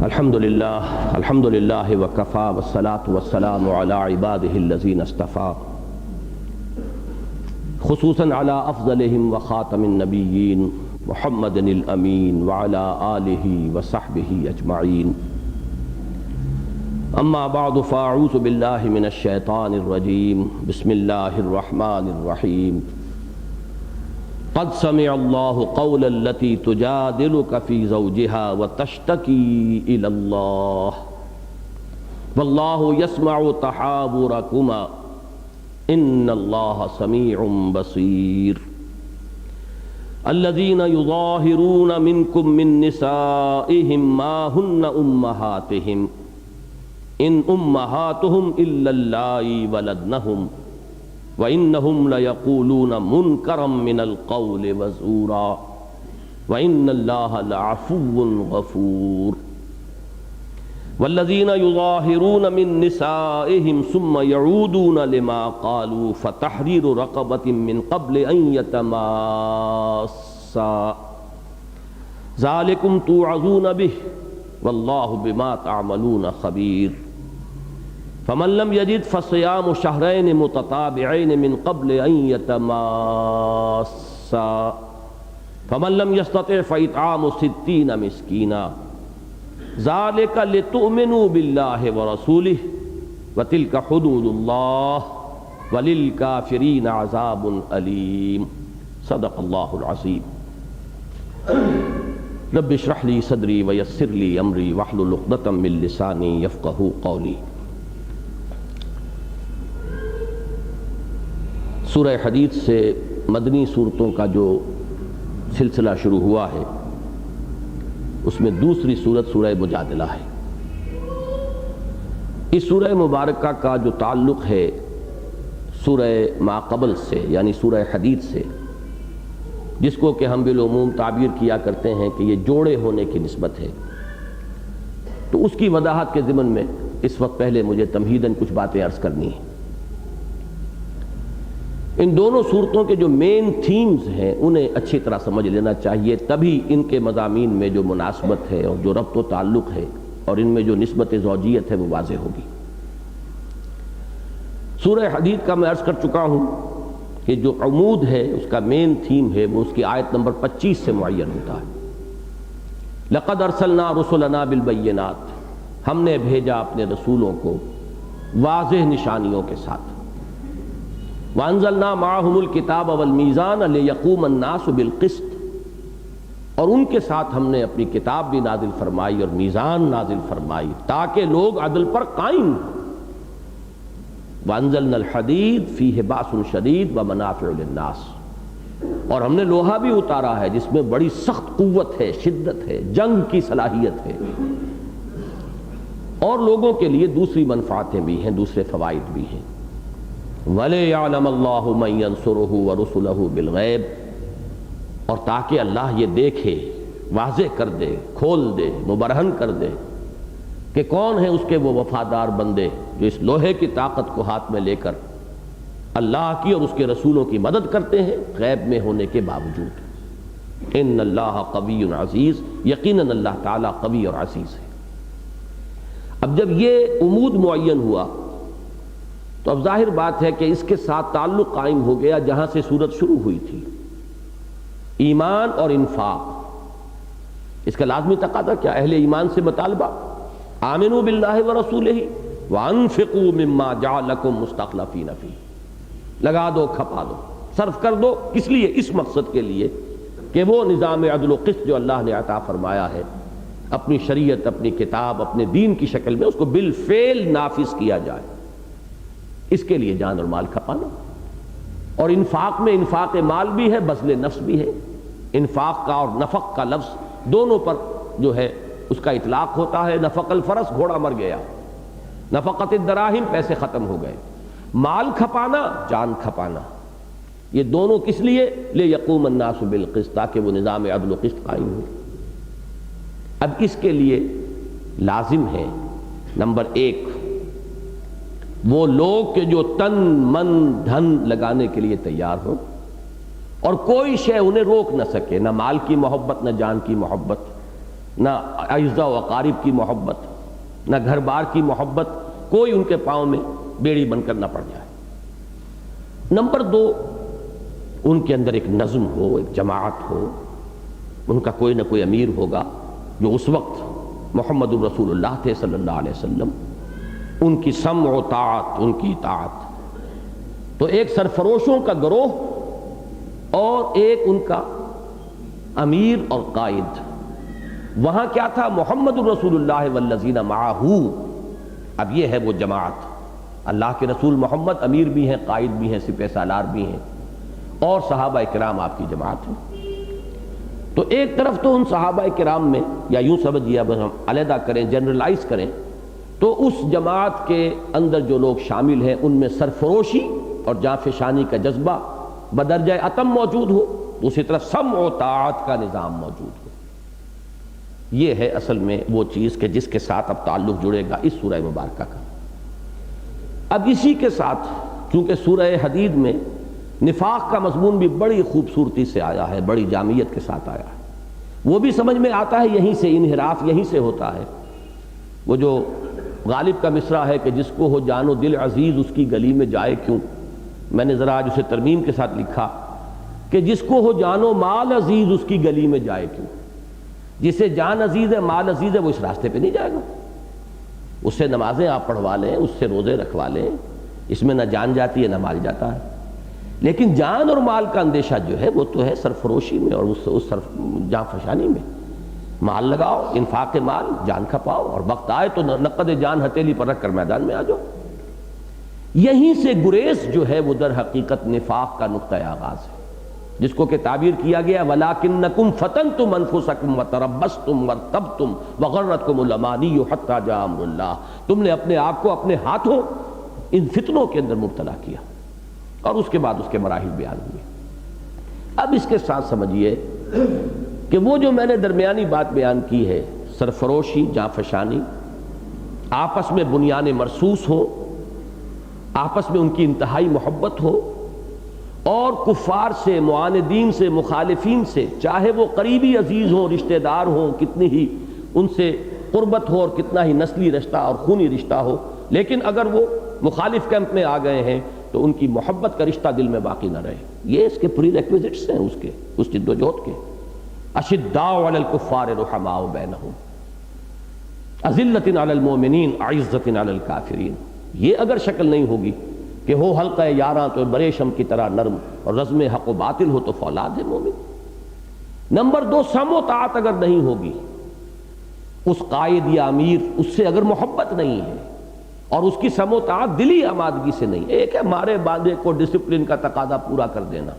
الحمد للہ وکفا والصلاة والسلام علی عباده الذین اصطفیٰ خصوصاً علی افضلہم وخاتم النبیین محمد الامین وعلی آلہ وصحبہ اجمعین اما بعد فاعوذ باللہ من الشیطان الرجیم بسم اللہ الرحمن الرحیم قد سمع اللہ قول التي تجادلك في زوجها وتشتكي إلى الله والله يسمع تحاوركما إن الله سميع بصير الذين يظاهرون منكم من نسائهم ما هن أمهاتهم إن أمهاتهم إلا اللائي ولدنهم وَإِنَّهُمْ لَيَقُولُونَ مُنْكَرًا مِنَ الْقَوْلِ وَزُورًا وَإِنَّ اللَّهَ لَعَفُوٌّ غَفُورٌ وَالَّذِينَ يُظَاهِرُونَ مِن نِّسَائِهِمْ ثُمَّ يَعُودُونَ لِمَا قَالُوا فَتَحْرِيرُ رَقَبَةٍ مِّن قَبْلِ أَن يَتَمَاسَّا ذَلِكُمْ تُوعَظُونَ بِهِ وَاللَّهُ بِمَا تَعْمَلُونَ خَبِيرٌ فمن لم يجد فصيام شهرين متتابعين من قبل أن يتماسا فمن لم يستطع فإطعام 60 مسكينا ذلك لتؤمنوا بالله ورسوله وتلك حدود الله وللكافرين عذاب أليم صدق الله العظيم رب اشرح لي صدري ويسر لي أمري واحلل عقدة من لساني يفقهوا قولي سورہ حدید سے مدنی صورتوں کا جو سلسلہ شروع ہوا ہے اس میں دوسری صورت سورہ مجادلہ ہے۔ اس سورہ مبارکہ کا جو تعلق ہے سورہ ما قبل سے یعنی سورہ حدید سے، جس کو کہ ہم بالعموم تعبیر کیا کرتے ہیں کہ یہ جوڑے ہونے کی نسبت ہے، تو اس کی وضاحت کے ضمن میں اس وقت پہلے مجھے تمہیداً کچھ باتیں عرض کرنی ہیں۔ ان دونوں صورتوں کے جو مین تھیمز ہیں انہیں اچھی طرح سمجھ لینا چاہیے، تبھی ان کے مضامین میں جو مناسبت ہے اور جو ربط و تعلق ہے اور ان میں جو نسبت زوجیت ہے وہ واضح ہوگی۔ سورہ حدید کا میں عرض کر چکا ہوں کہ جو عمود ہے اس کا مین تھیم ہے وہ اس کی آیت نمبر 25 سے معین ہوتا ہے۔ لقد ارسلنا رسلنا بالبینات، ہم نے بھیجا اپنے رسولوں کو واضح نشانیوں کے ساتھ۔ وَأَنزَلْنَا مَعَهُمُ الْكِتَابَ وَالْمِيزَانَ لِيَقُومَ النَّاسُ بِالْقِسْطِ، اور ان کے ساتھ ہم نے اپنی کتاب بھی نازل فرمائی اور میزان نازل فرمائی تاکہ لوگ عدل پر قائم ہوں۔ وَأَنزَلْنَا الْحَدِيدَ فِيهِ بَأْسٌ شَدِيدٌ وَمَنَافِعُ لِلنَّاسِ، اور ہم نے لوہا بھی اتارا ہے جس میں بڑی سخت قوت ہے، شدت ہے، جنگ کی صلاحیت ہے، اور لوگوں کے لیے دوسری منفعتیں بھی ہیں، دوسرے فوائد بھی ہیں۔ وَلِيَعْلَمَ اللَّهُ مَن يَنصُرُهُ وَرُسُلَهُ بِالْغَيْبِ، اور تاکہ اللہ یہ دیکھے، واضح کر دے، کھول دے، مبرہن کر دے کہ کون ہیں اس کے وہ وفادار بندے جو اس لوہے کی طاقت کو ہاتھ میں لے کر اللہ کی اور اس کے رسولوں کی مدد کرتے ہیں غیب میں ہونے کے باوجود۔ ان اللہ قوی عزیز، یقیناً اللہ تعالیٰ قوی اور عزیز ہے۔ اب جب یہ عمود معین ہوا تو اب ظاہر بات ہے کہ اس کے ساتھ تعلق قائم ہو گیا جہاں سے سورت شروع ہوئی تھی، ایمان اور انفاق۔ اس کا لازمی تقاضا کیا؟ اہل ایمان سے مطالبہ، آمنوا باللہ ورسولہ وانفقوا مما جعلکم مستخلفین فیہ، لگا دو، کھپا دو، صرف کر دو۔ کس لیے؟ اس مقصد کے لیے کہ وہ نظام عدل و قسط جو اللہ نے عطا فرمایا ہے، اپنی شریعت، اپنی کتاب، اپنے دین کی شکل میں اس کو بالفعل نافذ کیا جائے، اس کے لیے جان اور مال کھپانا۔ اور انفاق میں انفاق مال بھی ہے، بذل نفس بھی ہے۔ انفاق کا اور نفق کا لفظ دونوں پر جو ہے اس کا اطلاق ہوتا ہے۔ نفق الفرس، گھوڑا مر گیا، نفقت الدراہم، پیسے ختم ہو گئے۔ مال کھپانا، جان کھپانا، یہ دونوں کس لیے؟ لیقوم الناس بالقسط، تاکہ وہ نظام عدل و قسط قائم ہو۔ اب اس کے لیے لازم ہے نمبر 1 وہ لوگ کہ جو تن من دھن لگانے کے لیے تیار ہوں اور کوئی شے انہیں روک نہ سکے، نہ مال کی محبت، نہ جان کی محبت، نہ اعزا و اقارب کی محبت، نہ گھر بار کی محبت، کوئی ان کے پاؤں میں بیڑی بن کر نہ پڑ جائے۔ نمبر 2، ان کے اندر ایک نظم ہو، ایک جماعت ہو، ان کا کوئی نہ کوئی امیر ہوگا جو اس وقت محمد الرسول اللہ تھے صلی اللہ علیہ وسلم، ان کی سمع و طاعت، ان کی اطاعت۔ تو ایک سرفروشوں کا گروہ اور ایک ان کا امیر اور قائد۔ وہاں کیا تھا؟ محمد الرسول اللہ والذین معہ۔ اب یہ ہے وہ جماعت، اللہ کے رسول محمد امیر بھی ہیں، قائد بھی ہیں، سپہ سالار بھی ہیں، اور صحابہ کرام آپ کی جماعت ہے۔ تو ایک طرف تو ان صحابہ کرام میں، یا یوں سمجھیے اب ہم علیحدہ کریں، جنرلائز کریں، تو اس جماعت کے اندر جو لوگ شامل ہیں ان میں سرفروشی اور جانفشانی کا جذبہ بدرجہ اتم موجود ہو، دوسری طرف سمع و طاعت کا نظام موجود ہو۔ یہ ہے اصل میں وہ چیز کہ جس کے ساتھ اب تعلق جڑے گا اس سورہ مبارکہ کا۔ اب اسی کے ساتھ چونکہ سورہ حدید میں نفاق کا مضمون بھی بڑی خوبصورتی سے آیا ہے، بڑی جامعیت کے ساتھ آیا ہے، وہ بھی سمجھ میں آتا ہے، یہیں سے انحراف یہیں سے ہوتا ہے۔ وہ جو غالب کا مصرع ہے کہ جس کو ہو جان و دل عزیز اس کی گلی میں جائے کیوں، میں نے ذرا آج اسے ترمیم کے ساتھ لکھا کہ جس کو ہو جان و مال عزیز اس کی گلی میں جائے کیوں۔ جسے جان عزیز ہے، مال عزیز ہے، وہ اس راستے پہ نہیں جائے گا۔ اس سے نمازیں آپ پڑھوا لیں، اس سے روزے رکھوا لیں، اس میں نہ جان جاتی ہے نہ مال جاتا ہے۔ لیکن جان اور مال کا اندیشہ جو ہے وہ تو ہے سرفروشی میں اور اس جان فشانی میں۔ مال لگاؤ، انفاق مال، جان کھپاؤ، اور وقت آئے تو نقد جان ہتھیلی پر رکھ کر میدان میں آ جاؤ۔ یہیں سے گریز جو ہے وہ در حقیقت نفاق کا نقطہ آغاز ہے، جس کو کہ تعبیر کیا گیا وَلَٰكِنَّكُمْ فَتَنْتُمْ أَنفُسَكُمْ وَتَرَبَّصْتُمْ وَارْتَبْتُمْ وَغَرَّتْكُمُ الْأَمَانِيُّ حَتَّىٰ جَاءَ أَمْرُ اللَّهِ۔ تم نے اپنے آپ کو اپنے ہاتھوں ان فتنوں کے اندر مبتلا کیا، اور اس کے بعد اس کے مراحل بیان ہوئے۔ اب اس کے ساتھ سمجھیے کہ وہ جو میں نے درمیانی بات بیان کی ہے، سرفروشی، جانفشانی، آپس میں بنیان مرصوص ہو، آپس میں ان کی انتہائی محبت ہو، اور کفار سے، معاندین سے، مخالفین سے، چاہے وہ قریبی عزیز ہوں، رشتہ دار ہوں، کتنی ہی ان سے قربت ہو اور کتنا ہی نسلی رشتہ اور خونی رشتہ ہو، لیکن اگر وہ مخالف کیمپ میں آ گئے ہیں تو ان کی محبت کا رشتہ دل میں باقی نہ رہے۔ یہ اس کے پری ریکویزٹس ہیں اس جد و جہد کے۔ اشداء علی الکفار رحماء بینہم اذلۃ علی المؤمنین اعزۃ علی الکافرین۔ یہ اگر شکل نہیں ہوگی کہ ہو حلقہ یاراں تو بریشم کی طرح نرم، اور رزم حق و باطل ہو تو فولاد ہے مومن۔ نمبر 2، سمع و طاعت اگر نہیں ہوگی، اس قائد یا امیر اس سے اگر محبت نہیں ہے، اور اس کی سمع و طاعت دلی آمادگی سے نہیں، ایک ہے مارے باندھے کو ڈسپلن کا تقاضا پورا کر دینا،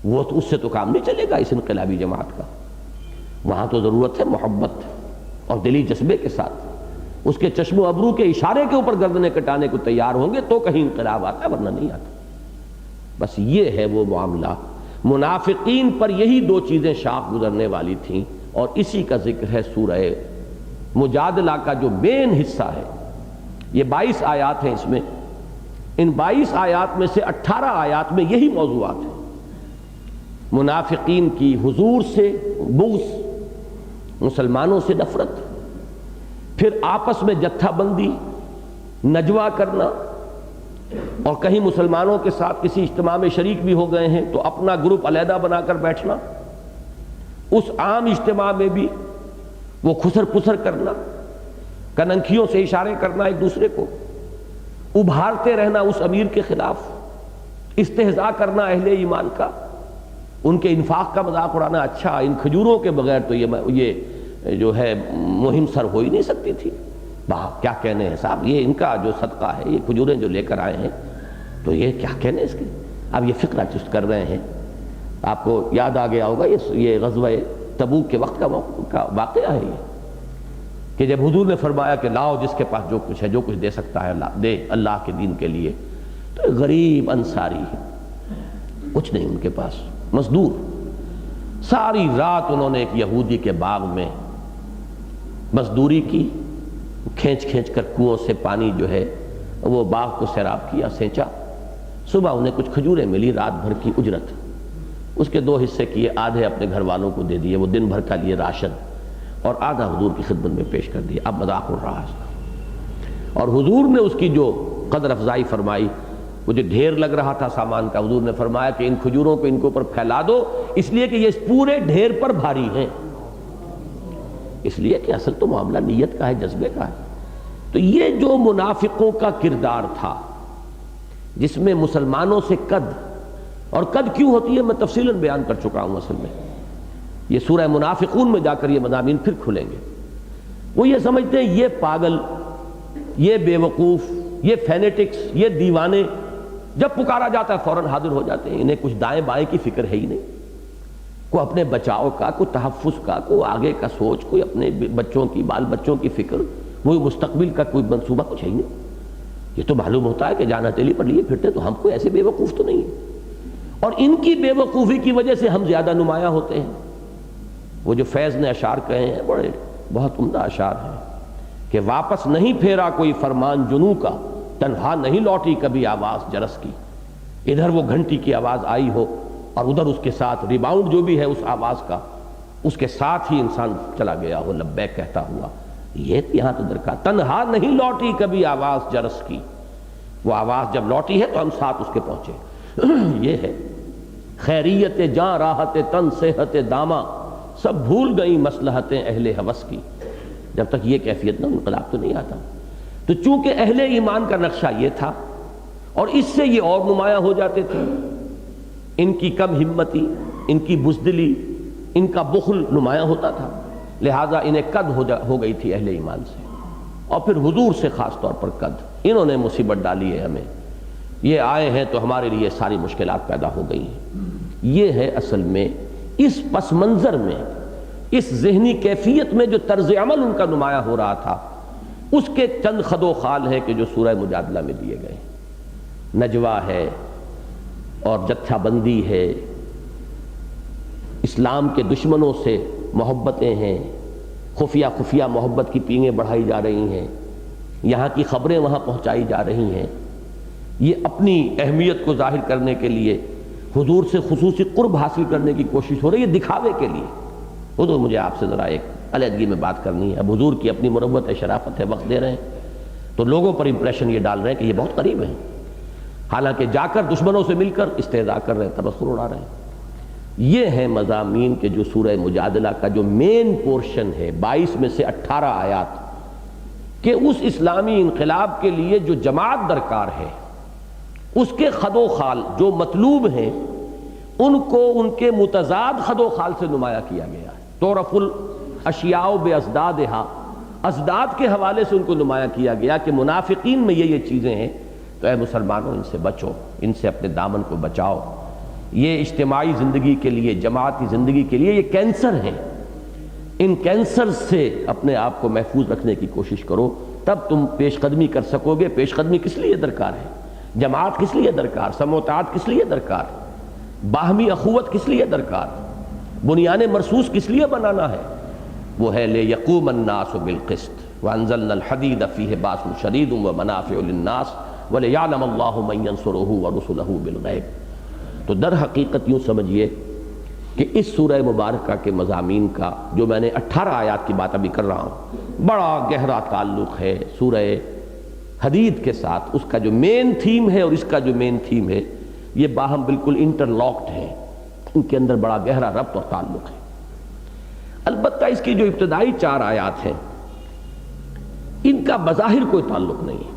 وہ تو اس سے تو کام نہیں چلے گا اس انقلابی جماعت کا۔ وہاں تو ضرورت ہے محبت اور دلی جذبے کے ساتھ، اس کے چشم و ابرو کے اشارے کے اوپر گردنیں کٹانے کو تیار ہوں گے تو کہیں انقلاب آتا ہے، ورنہ نہیں آتا۔ بس یہ ہے وہ معاملہ۔ منافقین پر یہی 2 چیزیں شاخ گزرنے والی تھیں، اور اسی کا ذکر ہے سورہ مجادلہ کا جو مین حصہ ہے۔ یہ 22 آیات ہیں، اس میں ان 22 آیات میں سے 18 آیات میں یہی موضوعات ہیں۔ منافقین کی حضور سے بغض، مسلمانوں سے نفرت، پھر آپس میں جتھا بندی، نجوہ کرنا، اور کہیں مسلمانوں کے ساتھ کسی اجتماع میں شریک بھی ہو گئے ہیں تو اپنا گروپ علیحدہ بنا کر بیٹھنا، اس عام اجتماع میں بھی وہ خسر پسر کرنا، کننکھیوں سے اشارے کرنا ایک دوسرے کو، ابھارتے رہنا اس امیر کے خلاف، استہزاء کرنا اہل ایمان کا، ان کے انفاق کا مذاق اڑانا۔ اچھا، ان کھجوروں کے بغیر تو یہ جو ہے مہم سر ہو ہی نہیں سکتی تھی۔ کیا کہنے ہیں صاحب، یہ ان کا جو صدقہ ہے، یہ کھجوریں جو لے کر آئے ہیں تو یہ کیا کہنے اس کے۔ اب یہ فقرہ چست کر رہے ہیں، آپ کو یاد آ گیا ہوگا یہ غزوہ تبوک کے وقت کا واقعہ ہے یہ، کہ جب حضور نے فرمایا کہ لاؤ جس کے پاس جو کچھ ہے، جو کچھ دے سکتا ہے اللہ دے اللہ کے دین کے لیے، تو غریب انصاری کچھ نہیں ان کے پاس، مزدور، ساری رات انہوں نے ایک یہودی کے باغ میں مزدوری کی، کھینچ کھینچ کر کنووں سے پانی جو ہے وہ باغ کو سیراب کیا، سینچا۔ صبح انہیں کچھ کھجوریں ملی، رات بھر کی اجرت، اس کے 2 حصے کیے، آدھے اپنے گھر والوں کو دے دیے، وہ دن بھر کا لیے راشن، اور آدھا حضور کی خدمت میں پیش کر دیا. اب مذاق اڑ رہا ہے. اور حضور نے اس کی جو قدر افزائی فرمائی، مجھے ڈھیر لگ رہا تھا سامان کا، حضور نے فرمایا کہ ان کھجوروں کو ان کے اوپر پھیلا دو، اس لیے کہ یہ اس پورے ڈھیر پر بھاری ہیں. اس لیے کہ اصل تو معاملہ نیت کا ہے، جذبے کا ہے. تو یہ جو منافقوں کا کردار تھا جس میں مسلمانوں سے قد، اور قد کیوں ہوتی ہے میں تفصیلاً بیان کر چکا ہوں. اصل میں یہ سورہ منافقون میں جا کر یہ مضامین پھر کھلیں گے. وہ یہ سمجھتے ہیں یہ پاگل، یہ بے وقوف، یہ فینیٹکس، یہ دیوانے، جب پکارا جاتا ہے فوراً حاضر ہو جاتے ہیں. انہیں کچھ دائیں بائیں کی فکر ہے ہی نہیں، کوئی اپنے بچاؤ کا، کوئی تحفظ کا، کوئی آگے کا سوچ، کوئی اپنے بچوں کی، بال بچوں کی فکر، وہی مستقبل کا کوئی منصوبہ کچھ ہے ہی نہیں. یہ تو معلوم ہوتا ہے کہ جان ہتھیلی پر لیے پھرتے، تو ہم کوئی ایسے بے وقوف تو نہیں ہیں. اور ان کی بے وقوفی کی وجہ سے ہم زیادہ نمایاں ہوتے ہیں. وہ جو فیض نے اشعار کہے ہیں بڑے بہت عمدہ اشعار ہیں کہ واپس نہیں پھیرا کوئی فرمان جنوں کا، تنہا نہیں لوٹی کبھی آواز جرس کی. ادھر وہ گھنٹی کی آواز آئی ہو اور ادھر اس کے ساتھ ریباؤنڈ جو بھی ہے اس آواز کا، اس کے ساتھ ہی انسان چلا گیا ہو لبیک کہتا ہوا. یہ یہاں تو درکار، تنہا نہیں لوٹی کبھی آواز جرس کی. وہ آواز جب لوٹی ہے تو ہم ساتھ اس کے پہنچے. یہ ہے خیریت جاں راحت تن صحت داماں، سب بھول گئی مصلحتیں اہل ہوس کی. جب تک یہ کیفیت نہ، انقلاب تو نہیں آتا. تو چونکہ اہل ایمان کا نقشہ یہ تھا اور اس سے یہ اور نمایاں ہو جاتے تھے. ان کی کم ہمتی، ان کی بزدلی، ان کا بخل نمایاں ہوتا تھا، لہٰذا انہیں قد ہو گئی تھی اہل ایمان سے، اور پھر حضور سے خاص طور پر قد. انہوں نے مصیبت ڈالی ہے ہمیں، یہ آئے ہیں تو ہمارے لیے ساری مشکلات پیدا ہو گئی ہیں. یہ ہے اصل میں اس پس منظر میں، اس ذہنی کیفیت میں جو طرز عمل ان کا نمایاں ہو رہا تھا، اس کے چند خد و خال ہیں کہ جو سورہ مجادلہ میں دیے گئے. نجوہ ہے اور جتھا بندی ہے، اسلام کے دشمنوں سے محبتیں ہیں، خفیہ خفیہ محبت کی پینگیں بڑھائی جا رہی ہیں، یہاں کی خبریں وہاں پہنچائی جا رہی ہیں. یہ اپنی اہمیت کو ظاہر کرنے کے لیے حضور سے خصوصی قرب حاصل کرنے کی کوشش ہو رہی ہے، دکھاوے کے لیے. حضور مجھے آپ سے ذرا ایک علیحدگی میں بات کرنی ہے. اب حضور کی اپنی مروت ہے، شرافت ہے، وقت دے رہے ہیں تو لوگوں پر امپریشن یہ ڈال رہے ہیں کہ یہ بہت قریب ہیں، حالانکہ جا کر دشمنوں سے مل کر استہزاء کر رہے ہیں، تبصر اڑا رہے ہیں. یہ ہیں مضامین کے جو سورہ مجادلہ کا جو مین پورشن ہے، 22 میں سے 18 آیات، کہ اس اسلامی انقلاب کے لیے جو جماعت درکار ہے، اس کے خد و خال جو مطلوب ہیں، ان کو ان کے متضاد خد و خال سے نمایاں کیا گیا ہے. تعرف الاشیاء بازدادہا، ازداد کے حوالے سے ان کو نمایاں کیا گیا کہ منافقین میں یہ چیزیں ہیں، تو اے مسلمانوں ان سے بچو، ان سے اپنے دامن کو بچاؤ. یہ اجتماعی زندگی کے لیے، جماعتی زندگی کے لیے یہ کینسر ہیں. ان کینسر سے اپنے آپ کو محفوظ رکھنے کی کوشش کرو، تب تم پیش قدمی کر سکو گے. پیش قدمی کس لیے درکار ہے؟ جماعت کس لیے درکار؟ سموتعات کس لیے درکار؟ باہمی اخوت کس لیے درکار؟ بنیان مرصوص کس لیے بنانا ہے؟ وہ ہے لِیَقُومَ النَّاسُ بِالْقِسْطِ وَأَنزَلْنَا الْحَدِيدَ فِيهِ بَأْسٌ شَدِيدٌ وَمَنَافِعُ لِلنَّاسِ وَلِيَعْلَمَ اللَّهُ مَن يَنصُرُهُ وَرُسُلَهُ بِالْغَيْبِ. تو در حقیقت یوں سمجھیے کہ اس سورہ مبارکہ کے مضامین کا جو میں نے 18 آیات کی بات ابھی کر رہا ہوں، بڑا گہرا تعلق ہے سورہ حدید کے ساتھ. اس کا جو مین تھیم ہے اور اس کا جو مین تھیم ہے، یہ باہم بالکل انٹرلاکڈ ہیں، ان کے اندر بڑا گہرا ربط اور تعلق ہے. البتہ اس کی جو ابتدائی 4 آیات ہیں، ان کا بظاہر کوئی تعلق نہیں ہے.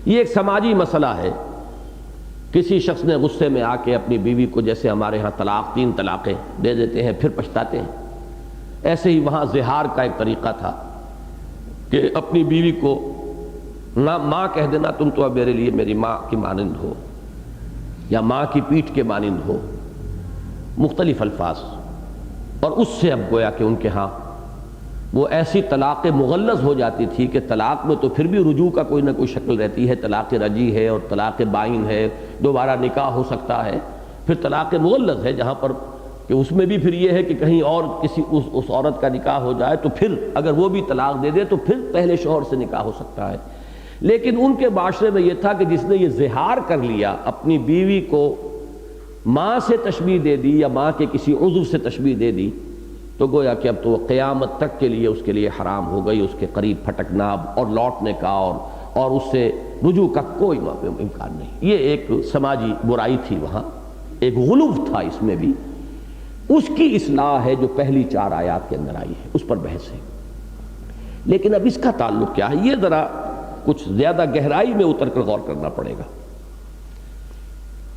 یہ ایک سماجی مسئلہ ہے. کسی شخص نے غصے میں آ کے اپنی بیوی کو، جیسے ہمارے ہاں 3 طلاقیں دے دیتے ہیں پھر پچھتاتے ہیں، ایسے ہی وہاں زہار کا ایک طریقہ تھا کہ اپنی بیوی کو نہ ماں کہہ دینا، تم تو اب میرے لیے میری ماں کی مانند ہو، یا ماں کی پیٹھ کے مانند ہو، مختلف الفاظ. اور اس سے اب گویا کہ ان کے ہاں وہ ایسی طلاق مغلظ ہو جاتی تھی کہ طلاق میں تو پھر بھی رجوع کا کوئی نہ کوئی شکل رہتی ہے. طلاق رجعی ہے اور طلاق بائن ہے، دوبارہ نکاح ہو سکتا ہے. پھر طلاق مغلظ ہے جہاں پر کہ اس میں بھی پھر یہ ہے کہ کہیں اور کسی اس عورت کا نکاح ہو جائے تو پھر اگر وہ بھی طلاق دے دے تو پھر پہلے شوہر سے نکاح ہو سکتا ہے. لیکن ان کے معاشرے میں یہ تھا کہ جس نے یہ زہار کر لیا، اپنی بیوی کو ماں سے تشبیہ دے دی یا ماں کے کسی عضو سے تشبیہ دے دی، تو گویا کہ اب تو قیامت تک کے لیے اس کے لیے حرام ہو گئی، اس کے قریب پھٹکنا اور لوٹنے کا اور اس سے رجوع کا کوئی امکان نہیں۔ یہ ایک سماجی برائی تھی، وہاں ایک غلو تھا اس میں بھی، اس کی اصلاح ہے جو پہلی 4 آیات کے اندر آئی ہے، اس پر بحث ہے۔ لیکن اب اس کا تعلق کیا ہے، یہ ذرا کچھ زیادہ گہرائی میں اتر کر غور کرنا پڑے گا۔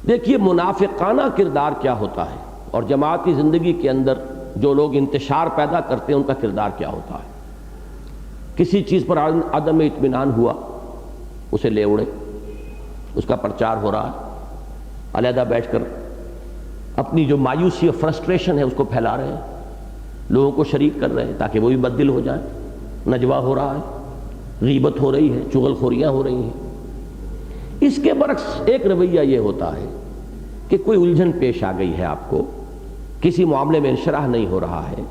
دیکھیے منافقانہ کردار کیا ہوتا ہے، اور جماعتی زندگی کے اندر جو لوگ انتشار پیدا کرتے ہیں ان کا کردار کیا ہوتا ہے۔ کسی چیز پر عدم اطمینان ہوا، اسے لے اڑے، اس کا پرچار ہو رہا ہے، علیحدہ بیٹھ کر اپنی جو مایوسی اور فرسٹریشن ہے اس کو پھیلا رہے ہیں، لوگوں کو شریک کر رہے ہیں تاکہ وہ بھی بددل ہو جائیں، نجوہ ہو رہا ہے، غیبت ہو رہی ہے، چغل خوریاں ہو رہی ہیں۔ اس کے برعکس ایک رویہ یہ ہوتا ہے کہ کوئی الجھن پیش آ گئی ہے، آپ کو کسی معاملے میں انشراح نہیں ہو رہا ہے،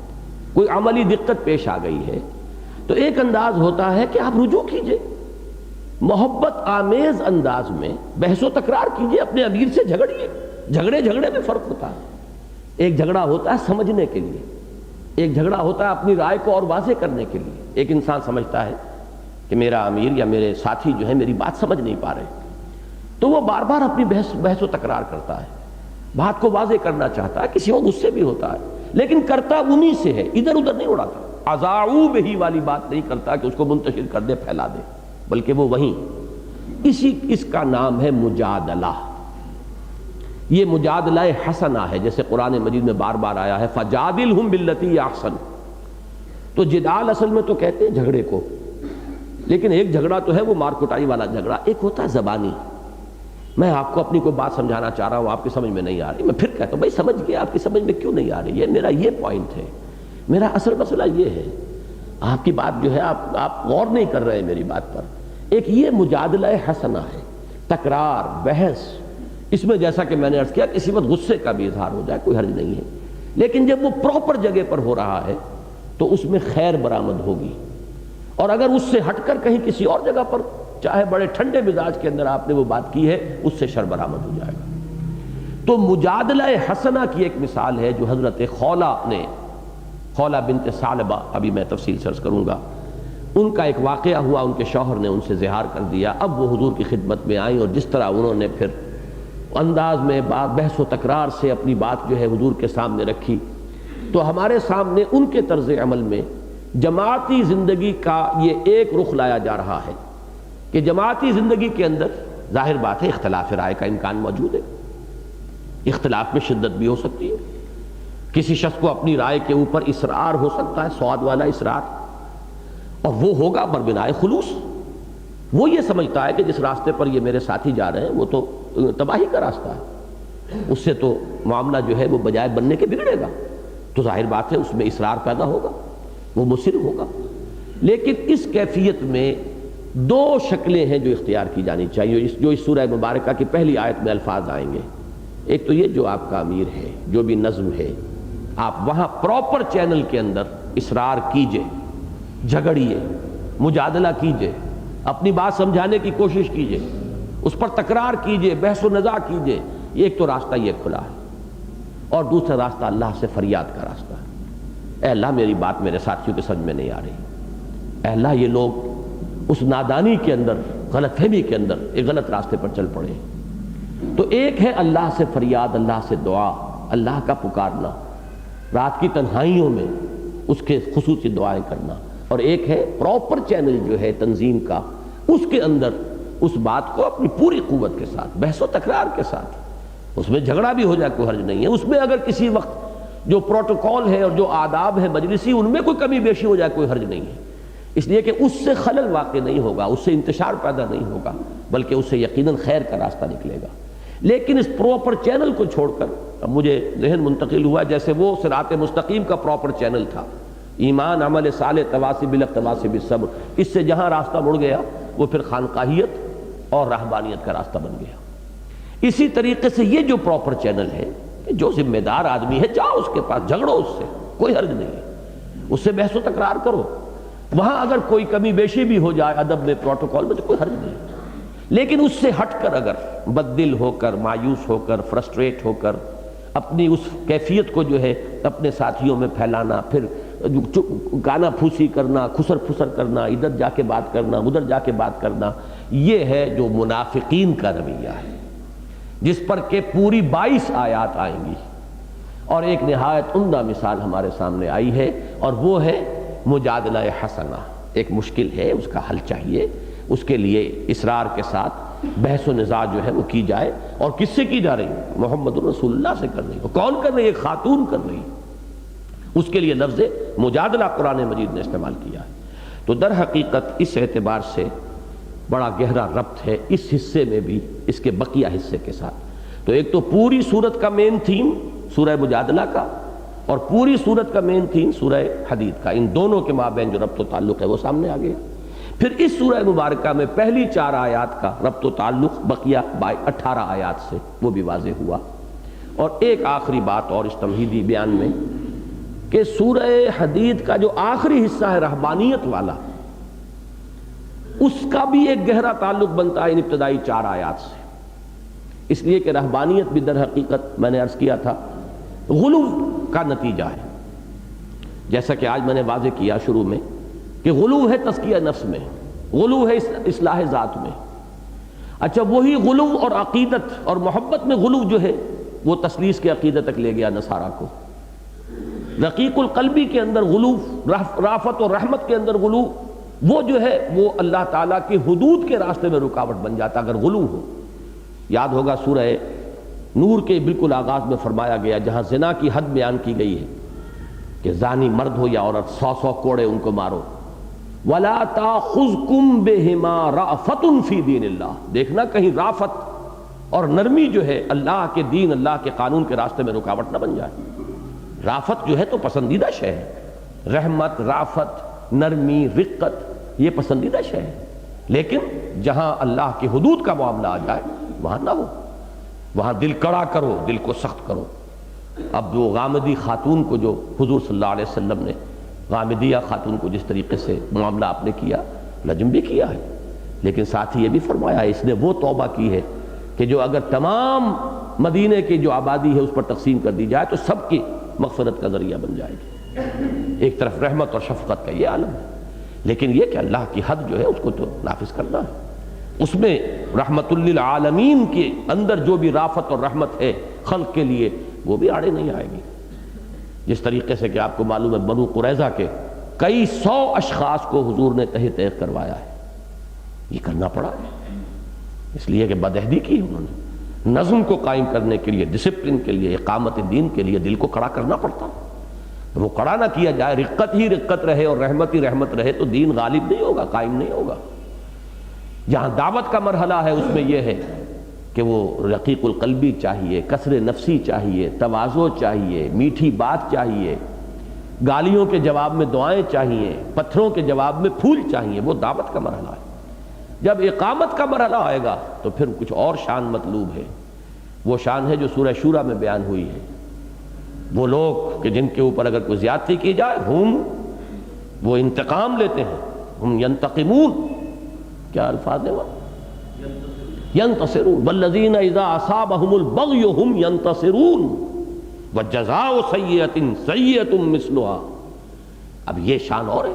کوئی عملی دقت پیش آ گئی ہے، تو ایک انداز ہوتا ہے کہ آپ رجوع کیجئے، محبت آمیز انداز میں بحث و تکرار کیجئے، اپنے امیر سے جھگڑیے۔ جھگڑے میں فرق ہوتا ہے، ایک جھگڑا ہوتا ہے سمجھنے کے لیے، ایک جھگڑا ہوتا ہے اپنی رائے کو اور واضح کرنے کے لیے۔ ایک انسان سمجھتا ہے کہ میرا امیر یا میرے ساتھی جو ہے میری بات سمجھ نہیں پا رہے، تو وہ بار بار اپنی بحث و تکرار کرتا ہے، بات کو واضح کرنا چاہتا ہے، کسی اور غصے بھی ہوتا ہے، لیکن کرتا انہی سے ہے، ادھر ادھر نہیں اڑاتا، اذاعوا بہی والی بات نہیں کرتا کہ اس کو منتشر کر دے، پھیلا دے، بلکہ وہ وہیں اس کا نام ہے مجادلہ۔ یہ مجادلہ حسنہ ہے، جیسے قرآن مجید میں بار بار آیا ہے فجادلہم باللتی احسن۔ تو جدال اصل میں تو کہتے ہیں جھگڑے کو، لیکن ایک جھگڑا تو ہے وہ مار کٹائی والا جھگڑا، ایک ہوتا ہے زبانی، میں آپ کو اپنی کوئی بات سمجھانا چاہ رہا ہوں، آپ کی سمجھ میں نہیں آ رہی، میں پھر کہتا ہوں بھائی سمجھ گیا، آپ کی سمجھ میں کیوں نہیں آ رہی ہے، میرا یہ پوائنٹ ہے، میرا اصل مسئلہ یہ ہے، آپ کی بات جو ہے آپ غور نہیں کر رہے ہیں میری بات پر۔ ایک یہ مجادلہ حسنہ ہے، تکرار، بحث، اس میں جیسا کہ میں نے عرض کیا کسی وقت غصے کا بھی اظہار ہو جائے کوئی حرج نہیں ہے، لیکن جب وہ پراپر جگہ پر ہو رہا ہے تو اس میں خیر برآمد ہوگی، اور اگر اس سے ہٹ کر کہیں کسی اور جگہ پر چاہے بڑے ٹھنڈے مزاج کے اندر آپ نے وہ بات کی ہے، اس سے شر برآمد ہو جائے گا۔ تو مجادلہ حسنہ کی ایک مثال ہے جو حضرت خولہ بنت ثعلبہ، ابھی میں تفصیل سے عرض کروں گا، ان کا ایک واقعہ ہوا، ان کے شوہر نے ان سے زہار کر دیا، اب وہ حضور کی خدمت میں آئیں، اور جس طرح انہوں نے پھر انداز میں بحث و تکرار سے اپنی بات جو ہے حضور کے سامنے رکھی، تو ہمارے سامنے ان کے طرز عمل میں جماعتی زندگی کا یہ ایک رخ لایا جا رہا ہے کہ جماعتی زندگی کے اندر ظاہر بات ہے اختلاف رائے کا امکان موجود ہے، اختلاف میں شدت بھی ہو سکتی ہے، کسی شخص کو اپنی رائے کے اوپر اصرار ہو سکتا ہے، سواد والا اصرار، اور وہ ہوگا بربنائے خلوص، وہ یہ سمجھتا ہے کہ جس راستے پر یہ میرے ساتھی جا رہے ہیں وہ تو تباہی کا راستہ ہے، اس سے تو معاملہ جو ہے وہ بجائے بننے کے بگڑے گا، تو ظاہر بات ہے اس میں اصرار پیدا ہوگا، وہ مصر ہوگا۔ لیکن اس کیفیت میں 2 شکلیں ہیں جو اختیار کی جانی چاہیے، جو اس سورہ مبارکہ کی پہلی آیت میں الفاظ آئیں گے۔ ایک تو یہ جو آپ کا امیر ہے، جو بھی نظم ہے، آپ وہاں پراپر چینل کے اندر اصرار کیجئے، جھگڑیے، مجادلہ کیجئے، اپنی بات سمجھانے کی کوشش کیجئے، اس پر تکرار کیجئے، بحث و نزاع کیجئے، ایک تو راستہ یہ کھلا ہے، اور دوسرا راستہ اللہ سے فریاد کا راستہ ہے، اے اللہ میری بات میرے ساتھیوں کے سمجھ میں نہیں آ رہی، اے اللہ یہ لوگ اس نادانی کے اندر، غلط فہمی کے اندر ایک غلط راستے پر چل پڑے۔ تو ایک ہے اللہ سے فریاد، اللہ سے دعا، اللہ کا پکارنا، رات کی تنہائیوں میں اس کے خصوصی دعائیں کرنا، اور ایک ہے پراپر چینل جو ہے تنظیم کا، اس کے اندر اس بات کو اپنی پوری قوت کے ساتھ، بحث و تکرار کے ساتھ، اس میں جھگڑا بھی ہو جائے کوئی حرج نہیں ہے، اس میں اگر کسی وقت جو پروٹوکول ہے اور جو آداب ہے مجلسی ان میں کوئی کمی بیشی ہو جائے کوئی حرج نہیں ہے، اس لیے کہ اس سے خلل واقع نہیں ہوگا، اس سے انتشار پیدا نہیں ہوگا، بلکہ اس سے یقیناً خیر کا راستہ نکلے گا۔ لیکن اس پراپر چینل کو چھوڑ کر، اب مجھے ذہن منتقل ہوا جیسے وہ صراط مستقیم کا پراپر چینل تھا، ایمان، عمل صالح، تواصی بالحق، تواصی بالصبر، اس سے جہاں راستہ مڑ گیا وہ پھر خانقاہیت اور رہبانیت کا راستہ بن گیا۔ اسی طریقے سے یہ جو پراپر چینل ہے، جو ذمہ دار آدمی ہے جاؤ اس کے پاس، جھگڑو اس سے، کوئی حرج نہیں ہے، اس سے بحث و تکرار کرو، وہاں اگر کوئی کمی بیشی بھی ہو جائے ادب میں، پروٹوکول میں، تو کوئی حرج نہیں، لیکن اس سے ہٹ کر اگر بد دل ہو کر، مایوس ہو کر، فرسٹریٹ ہو کر اپنی اس کیفیت کو جو ہے اپنے ساتھیوں میں پھیلانا، پھر گانا پھوسی کرنا، خسر پھسر کرنا، ادھر جا کے بات کرنا، ادھر جا کے بات کرنا، یہ ہے جو منافقین کا رویہ ہے، جس پر کہ پوری 22 آیات آئیں گی، اور ایک نہایت عمدہ مثال ہمارے سامنے آئی ہے، اور وہ ہے مجادلہ حسنہ۔ ایک مشکل ہے، اس کا حل چاہیے، اس کے لیے اصرار کے ساتھ بحث و نزاع جو ہے وہ کی جائے۔ اور کس سے کی جا رہی ہے؟ محمد رسول اللہ سے کر رہی ہے۔ کون کر رہی ہے؟ ایک خاتون کر رہی ہے۔ اس کے لیے لفظ مجادلہ قرآن مجید نے استعمال کیا ہے۔ تو در حقیقت اس اعتبار سے بڑا گہرا ربط ہے اس حصے میں بھی اس کے بقیہ حصے کے ساتھ۔ تو ایک تو پوری سورت کا مین تھیم سورہ مجادلہ کا، اور پوری سورت کا مین تھیم سورہ حدید کا، ان دونوں کے مابین جو ربط و تعلق ہے وہ سامنے آ گیا۔ پھر اس سورہ مبارکہ میں پہلی 4 آیات کا ربط و تعلق بقیہ 18 آیات سے وہ بھی واضح ہوا۔ اور ایک آخری بات اور اس تمہیدی بیان میں کہ سورہ حدید کا جو آخری حصہ ہے رہبانیت والا، اس کا بھی ایک گہرا تعلق بنتا ہے ان ابتدائی 4 آیات سے، اس لیے کہ رہبانیت بھی در حقیقت میں نے عرض کیا تھا غلو کا نتیجہ ہے، جیسا کہ آج میں نے واضح کیا شروع میں کہ غلو ہے تزکیہ نفس میں، غلو ہے اصلاح ذات میں۔ اچھا، وہی غلو اور عقیدت اور محبت میں غلو جو ہے وہ تثلیث کے عقیدہ تک لے گیا نصارہ کو۔ رقیق القلبی کے اندر غلو، رافت اور رحمت کے اندر غلو، وہ جو ہے وہ اللہ تعالیٰ کی حدود کے راستے میں رکاوٹ بن جاتا اگر غلو ہو۔ یاد ہوگا سورہ نور کے بالکل آغاز میں فرمایا گیا جہاں زنا کی حد بیان کی گئی ہے کہ زانی مرد ہو یا عورت 100 کوڑے ان کو مارو۔ وَلَا تَأْخُذْكُمْ بِهِمَا رَأْفَةٌ فِي دِينِ اللَّهِ، دیکھنا کہیں رافت اور نرمی جو ہے اللہ کے دین، اللہ کے قانون کے راستے میں رکاوٹ نہ بن جائے۔ رافت جو ہے تو پسندیدہ شے ہے، رحمت، رافت، نرمی، رقت یہ پسندیدہ شے ہے، لیکن جہاں اللہ کی حدود کا معاملہ آ جائے وہاں نہ ہو، وہاں دل کڑا کرو، دل کو سخت کرو۔ اب جو غامدی خاتون کو جو حضور صلی اللہ علیہ وسلم نے غامدیہ خاتون کو جس طریقے سے معاملہ آپ نے کیا، لجم بھی کیا ہے، لیکن ساتھ ہی یہ بھی فرمایا ہے اس نے وہ توبہ کی ہے کہ جو اگر تمام مدینے کی جو آبادی ہے اس پر تقسیم کر دی جائے تو سب کی مغفرت کا ذریعہ بن جائے گی۔ ایک طرف رحمت اور شفقت کا یہ عالم ہے، لیکن یہ کہ اللہ کی حد جو ہے اس کو تو نافذ کرنا ہے۔ اس میں رحمت للعالمین کے اندر جو بھی رافت اور رحمت ہے خلق کے لیے وہ بھی آڑے نہیں آئے گی۔ جس طریقے سے کہ آپ کو معلوم ہے بنو قریظہ کے کئی 100 اشخاص کو حضور نے تہہ تہہ کروایا ہے، یہ کرنا پڑا ہے اس لیے کہ بدعہدی کی انہوں نے، نظم کو قائم کرنے کے لیے، ڈسپلن کے لیے، اقامت دین کے لیے دل کو کڑا کرنا پڑتا۔ وہ کڑا نہ کیا جائے، رقت ہی رقت رہے اور رحمت ہی رحمت رہے تو دین غالب نہیں ہوگا، قائم نہیں ہوگا۔ جہاں دعوت کا مرحلہ ہے اس میں یہ ہے کہ وہ رقیق القلبی چاہیے، کسر نفسی چاہیے، تواضع چاہیے، میٹھی بات چاہیے، گالیوں کے جواب میں دعائیں چاہیے، پتھروں کے جواب میں پھول چاہیے، وہ دعوت کا مرحلہ ہے۔ جب اقامت کا مرحلہ آئے گا تو پھر کچھ اور شان مطلوب ہے، وہ شان ہے جو سورہ شورى میں بیان ہوئی ہے۔ وہ لوگ کہ جن کے اوپر اگر کوئی زیادتی کی جائے وہ انتقام لیتے ہیں، ہم ینتقمون، کیا الفاظ ہیں وہ؟ ینتصرون، والذین اذا اصابہم البغی ہم ینتصرون وجزاء سیئۃ سیئۃ مثلها۔ اب یہ شان اور ہے،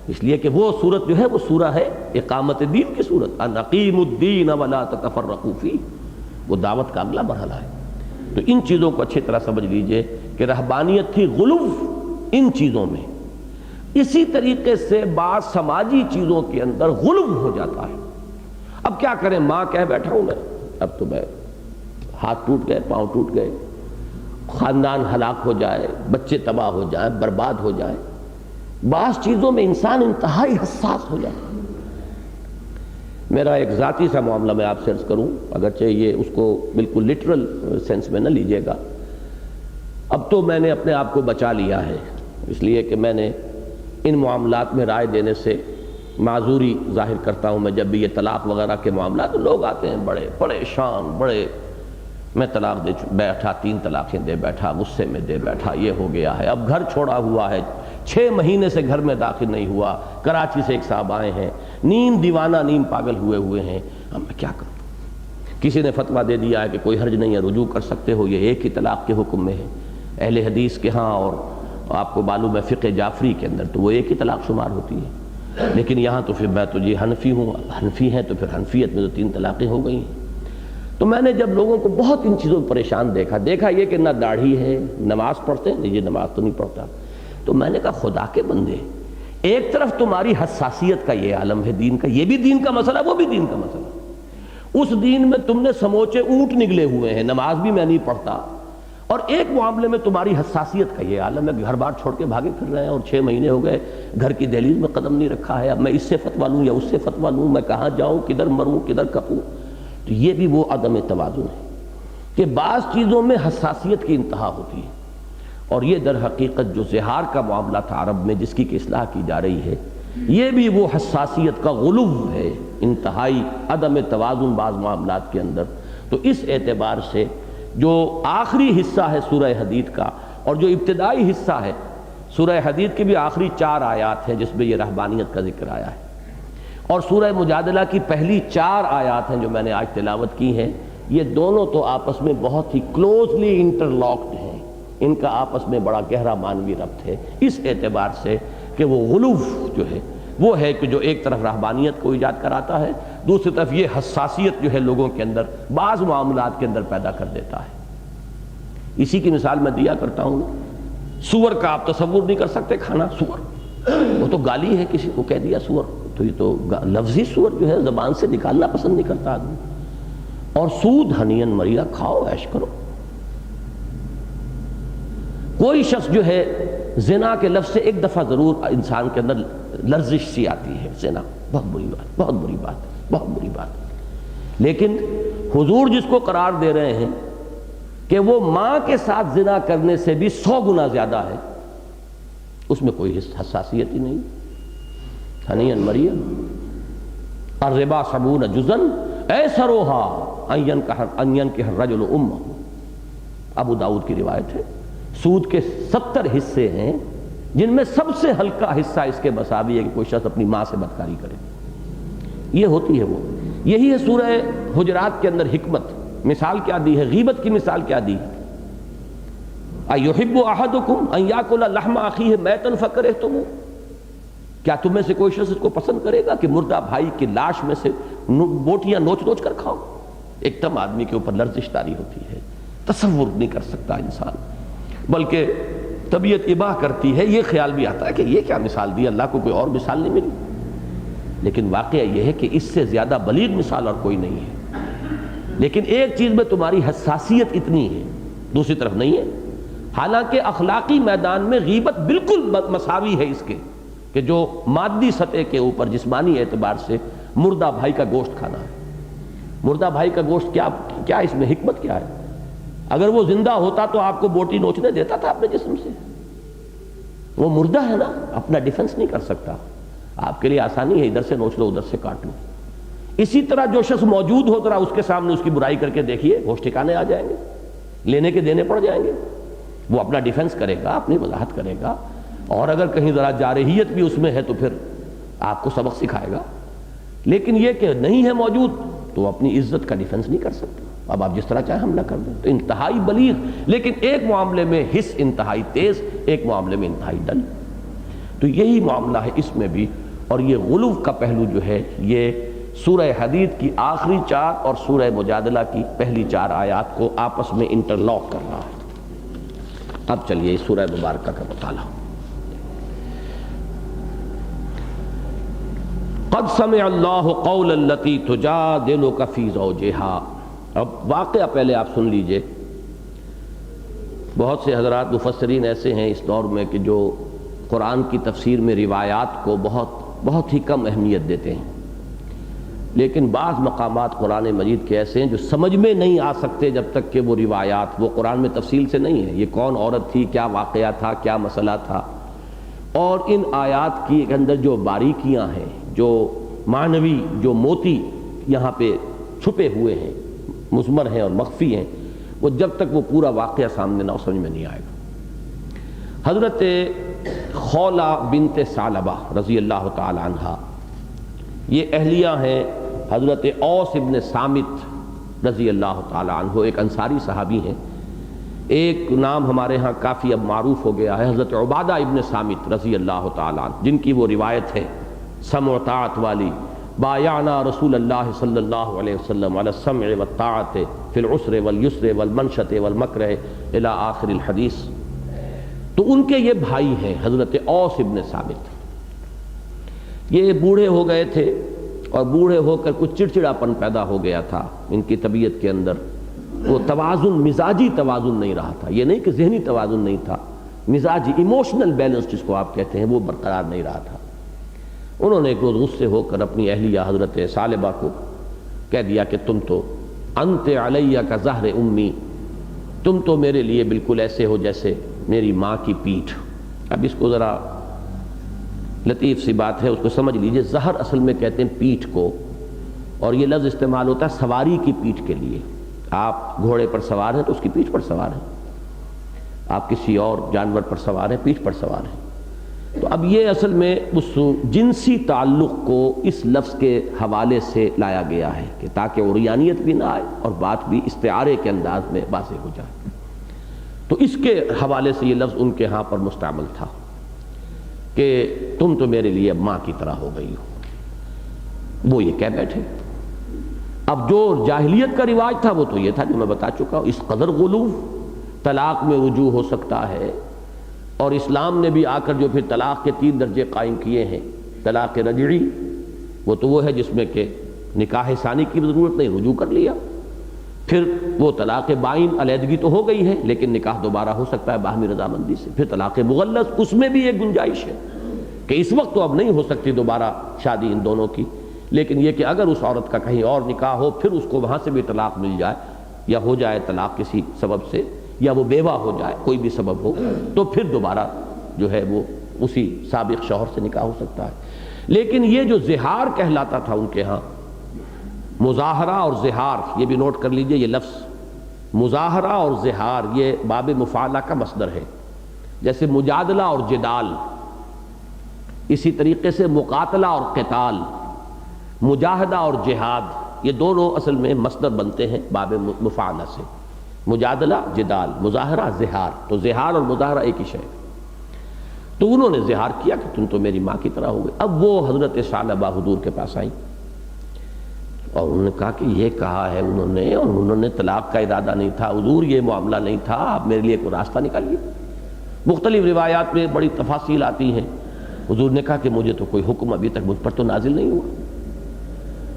اس لیے کہ وہ صورت جو ہے وہ سورہ ہے اقامت دین کی صورت، ان اقیموا الدین ولا تتفرقوا فیہ، وہ دعوت کا اگلا مرحلہ ہے۔ تو ان چیزوں کو اچھی طرح سمجھ لیجئے کہ رہبانیت تھی غلو ان چیزوں میں، اسی طریقے سے بعض سماجی چیزوں کے اندر غلو ہو جاتا ہے۔ اب کیا کریں، ماں کہہ بیٹھا ہوں میں، اب تو میں ہاتھ ٹوٹ گئے، پاؤں ٹوٹ گئے، خاندان ہلاک ہو جائے، بچے تباہ ہو جائیں، برباد ہو جائیں، بعض چیزوں میں انسان انتہائی حساس ہو جاتا ہے۔ میرا ایک ذاتی سا معاملہ میں آپ سے عرض کروں، اگرچہ یہ اس کو بالکل لٹرل سینس میں نہ لیجئے گا، اب تو میں نے اپنے آپ کو بچا لیا ہے، اس لیے کہ میں نے ان معاملات میں رائے دینے سے معذوری ظاہر کرتا ہوں۔ میں جب بھی یہ طلاق وغیرہ کے معاملات، لوگ آتے ہیں بڑے پریشان، بڑے میں طلاق دے بیٹھا، 3 طلاقیں دے بیٹھا، غصے میں دے بیٹھا، یہ ہو گیا ہے، اب گھر چھوڑا ہوا ہے، 6 مہینے سے گھر میں داخل نہیں ہوا، کراچی سے ایک صاحب آئے ہیں، نیند دیوانہ، نیند پاگل ہوئے ہیں، اب میں کیا کروں؟ کسی نے فتویٰ دے دیا ہے کہ کوئی حرج نہیں ہے، رجوع کر سکتے ہو، یہ ایک ہی طلاق کے حکم میں ہے اہل حدیث کے ہاں، اور آپ کو معلوم ہے فقہ جعفری کے اندر تو وہ ایک ہی طلاق شمار ہوتی ہے، لیکن یہاں تو پھر میں تو جی حنفی ہوں، حنفی ہیں تو پھر حنفیت میں تو 3 طلاقیں ہو گئی ہیں۔ تو میں نے جب لوگوں کو بہت ان چیزوں پر پریشان دیکھا یہ کہ نہ داڑھی ہے، نماز پڑھتے ہیں، یہ نماز تو نہیں پڑھتا، تو میں نے کہا خدا کے بندے، ایک طرف تمہاری حساسیت کا یہ عالم ہے دین کا، یہ بھی دین کا مسئلہ، وہ بھی دین کا مسئلہ، اس دین میں تم نے سموچے اونٹ نگلے ہوئے ہیں، نماز بھی میں نہیں پڑھتا، اور ایک معاملے میں تمہاری حساسیت کا یہ عالم ہے، گھر بار چھوڑ کے بھاگے پھر رہے ہیں، اور 6 مہینے ہو گئے گھر کی دہلیز میں قدم نہیں رکھا ہے، اب میں اس سے فتویٰ لوں یا اس سے فتویٰ لوں، میں کہاں جاؤں، کدھر مروں، کدھر کپوں۔ تو یہ بھی وہ عدم توازن ہے کہ بعض چیزوں میں حساسیت کی انتہا ہوتی ہے، اور یہ در حقیقت جو زہار کا معاملہ تھا عرب میں جس کی اصلاح کی جا رہی ہے، یہ بھی وہ حساسیت کا غلو ہے، انتہائی عدم توازن بعض معاملات کے اندر۔ تو اس اعتبار سے جو آخری حصہ ہے سورہ حدید کا، اور جو ابتدائی حصہ ہے سورہ حدید کی بھی آخری 4 آیات ہیں جس میں یہ رہبانیت کا ذکر آیا ہے، اور سورہ مجادلہ کی پہلی 4 آیات ہیں جو میں نے آج تلاوت کی ہیں، یہ دونوں تو آپس میں بہت ہی کلوزلی انٹرلاکڈ ہیں، ان کا آپس میں بڑا گہرا معنوی ربط ہے، اس اعتبار سے کہ وہ غلو جو ہے وہ ہے کہ جو ایک طرف رہبانیت کو ایجاد کراتا ہے، دوسری طرف یہ حساسیت جو ہے لوگوں کے اندر بعض معاملات کے اندر پیدا کر دیتا ہے۔ اسی کی مثال میں دیا کرتا ہوں، سور کا آپ تصور نہیں کر سکتے کھانا، سور وہ تو گالی ہے، کسی کو کہہ دیا سور، تو یہ تو لفظی سور جو ہے زبان سے نکالنا پسند نہیں کرتا آدمی، اور سود ہنین مریا، کھاؤ عیش کرو۔ کوئی شخص جو ہے زنا کے لفظ سے ایک دفعہ ضرور انسان کے اندر لرزش سی آتی ہے، زنا بہت بری بات، بہت بری بات، بہت بری بات، لیکن حضور جس کو قرار دے رہے ہیں کہ وہ ماں کے ساتھ زنا کرنے سے بھی 100 گنا زیادہ ہے، اس میں کوئی حساسیت ہی نہیں۔ ہنین مریم الربا 70 جزن ایسروها ان ينكح الرجل امه، ابو داؤد کی روایت ہے، سود کے 70 حصے ہیں جن میں سب سے ہلکا حصہ اس کے مساوی ہے کہ کوئی شخص اپنی ماں سے بدکاری کرے، یہ ہوتی ہے وہ۔ یہی ہے سورہ حجرات کے اندر حکمت، مثال کیا دی ہے، غیبت کی مثال کیا دی ہے، ایحب احدکم ان یاکل لحم اخیہ میتا فکرہتموہ، کیا تم میں سے کوئی شخص اس کو پسند کرے گا کہ مردہ بھائی کی لاش میں سے بوٹیاں نوچ نوچ کر کھاؤ؟ ایک دم آدمی کے اوپر لرزش طاری ہوتی ہے، تصور نہیں کر سکتا انسان، بلکہ طبیعت اباح کرتی ہے، یہ خیال بھی آتا ہے کہ یہ کیا مثال دی، اللہ کو کوئی اور مثال نہیں ملی، لیکن واقعہ یہ ہے کہ اس سے زیادہ بلیغ مثال اور کوئی نہیں ہے۔ لیکن ایک چیز میں تمہاری حساسیت اتنی ہے، دوسری طرف نہیں ہے، حالانکہ اخلاقی میدان میں غیبت بالکل مساوی ہے اس کے، کہ جو مادی سطح کے اوپر جسمانی اعتبار سے مردہ بھائی کا گوشت کھانا ہے۔ مردہ بھائی کا گوشت کیا اس میں حکمت کیا ہے؟ اگر وہ زندہ ہوتا تو آپ کو بوٹی نوچنے دیتا تھا اپنے جسم سے، وہ مردہ ہے نا، اپنا ڈیفنس نہیں کر سکتا، آپ کے لیے آسانی ہے ادھر سے نوچ لو ادھر سے کاٹ لو۔ اسی طرح جو شخص موجود ہو ذرا اس کے سامنے اس کی برائی کر کے دیکھیے، ہوش ٹھکانے آ جائیں گے، لینے کے دینے پڑ جائیں گے، وہ اپنا ڈیفنس کرے گا، اپنی وضاحت کرے گا، اور اگر کہیں ذرا جارحیت بھی اس میں ہے تو پھر آپ کو سبق سکھائے گا۔ لیکن یہ کہ نہیں ہے موجود تو اپنی عزت کا ڈیفنس نہیں کر سکتا، اب آپ جس طرح چاہیں حملہ کر دیں۔ تو انتہائی بلیغ، لیکن ایک معاملے میں حس انتہائی تیز، ایک معاملے میں انتہائی ڈل۔ تو یہی معاملہ ہے اس میں بھی، اور یہ غلو کا پہلو جو ہے یہ سورہ حدید کی آخری 4 اور سورہ مجادلہ کی پہلی 4 آیات کو آپس میں انٹرلاک کر رہا ہے۔ اب چلیے اس سورہ مبارکہ کا مطالعہ۔ قد سمع اللہ قول التی تجادلک فی زوجہا۔ اب واقعہ پہلے آپ سن لیجئے۔ بہت سے حضرات مفسرین ایسے ہیں اس دور میں کہ جو قرآن کی تفسیر میں روایات کو بہت ہی کم اہمیت دیتے ہیں، لیکن بعض مقامات قرآن مجید کے ایسے ہیں جو سمجھ میں نہیں آ سکتے جب تک کہ وہ روایات وہ قرآن میں تفصیل سے نہیں ہے، یہ کون عورت تھی، کیا واقعہ تھا، کیا مسئلہ تھا، اور ان آیات کی اندر جو باریکیاں ہیں، جو معنوی جو موتی یہاں پہ چھپے ہوئے ہیں، مضمر ہیں اور مخفی ہیں، وہ جب تک وہ پورا واقعہ سامنے نہ سمجھ میں نہیں آئے گا۔ حضرت خولہ بنت ثعلبہ رضی اللہ تعالی عنہ، یہ اہلیہ ہیں حضرت اوس ابن صامت رضی اللہ تعالی عنہ، ایک انصاری صحابی ہیں۔ ایک نام ہمارے ہاں کافی اب معروف ہو گیا ہے، حضرت عبادہ ابن صامت رضی اللہ تعالی عنہ، جن کی وہ روایت ہے سمع و طاعت والی، بایعنا رسول اللہ صلی اللہ علیہ وسلم علی السمع والطاعت فی العسر والیسر والمنشط والمکرہ الی آخر الحدیث۔ تو ان کے یہ بھائی ہیں حضرت اوس ابن ثابت، یہ بوڑھے ہو گئے تھے اور بوڑھے ہو کر کچھ چڑچڑاپن پیدا ہو گیا تھا ان کی طبیعت کے اندر، وہ توازن، مزاجی توازن نہیں رہا تھا، یہ نہیں کہ ذہنی توازن نہیں تھا، مزاجی ایموشنل بیلنس جس کو آپ کہتے ہیں وہ برقرار نہیں رہا تھا۔ انہوں نے ایک روز غصے ہو کر اپنی اہلیہ حضرت ثعلبہ کو کہہ دیا کہ تم تو انت علیہ کا ظہر امی، تم تو میرے لیے بالکل ایسے ہو جیسے میری ماں کی پیٹھ۔ اب اس کو ذرا لطیف سی بات ہے، اس کو سمجھ لیجئے، ظہر اصل میں کہتے ہیں پیٹھ کو، اور یہ لفظ استعمال ہوتا ہے سواری کی پیٹھ کے لیے۔ آپ گھوڑے پر سوار ہیں تو اس کی پیٹھ پر سوار ہیں، آپ کسی اور جانور پر سوار ہیں، پیٹھ پر سوار ہیں۔ تو اب یہ اصل میں اس جنسی تعلق کو اس لفظ کے حوالے سے لایا گیا ہے کہ تاکہ عریانیت بھی نہ آئے اور بات بھی استعارے کے انداز میں واضح ہو جائے۔ تو اس کے حوالے سے یہ لفظ ان کے ہاں پر مستعمل تھا کہ تم تو میرے لیے ماں کی طرح ہو گئی ہو، وہ یہ کہہ بیٹھے۔ اب جو جاہلیت کا رواج تھا وہ تو یہ تھا جو میں بتا چکا ہوں، اس قدر غلو طلاق میں رجوع ہو سکتا ہے، اور اسلام نے بھی آ کر جو پھر طلاق کے 3 درجے قائم کیے ہیں، طلاق رجعی وہ تو وہ ہے جس میں کہ نکاح ثانی کی ضرورت نہیں، رجوع کر لیا، پھر وہ طلاق بائن، علیحدگی تو ہو گئی ہے لیکن نکاح دوبارہ ہو سکتا ہے باہمی رضامندی سے، پھر طلاق مغلظ، اس میں بھی ایک گنجائش ہے کہ اس وقت تو اب نہیں ہو سکتی دوبارہ شادی ان دونوں کی، لیکن یہ کہ اگر اس عورت کا کہیں اور نکاح ہو پھر اس کو وہاں سے بھی طلاق مل جائے، یا ہو جائے طلاق کسی سبب سے، یا وہ بیوہ ہو جائے، کوئی بھی سبب ہو، تو پھر دوبارہ جو ہے وہ اسی سابق شوہر سے نکاح ہو سکتا ہے۔ لیکن یہ جو زہار کہلاتا تھا ان کے ہاں، مظاہرہ اور زہار، یہ بھی نوٹ کر لیجئے، یہ لفظ مظاہرہ اور زہار یہ باب مفعلہ کا مصدر ہے، جیسے مجادلہ اور جدال، اسی طریقے سے مقاتلہ اور قتال، مجاہدہ اور جہاد، یہ دونوں اصل میں مصدر بنتے ہیں باب مفعلہ سے، مجادلہ جدال، مظاہرہ زہار، تو زہار اور مظاہرہ ایک ہی شے۔ تو انہوں نے زہار کیا کہ تم تو میری ماں کی طرح ہو گئے۔ اب وہ حضرت ثعلبہ حضور کے پاس آئیں اور انہوں نے کہا کہ یہ کہا ہے انہوں نے، اور انہوں نے طلاق کا ارادہ نہیں تھا حضور، یہ معاملہ نہیں تھا، آپ میرے لیے کوئی راستہ نکالیے۔ مختلف روایات میں بڑی تفاصیل آتی ہیں۔ حضور نے کہا کہ مجھے تو کوئی حکم ابھی تک مجھ پر تو نازل نہیں ہوا۔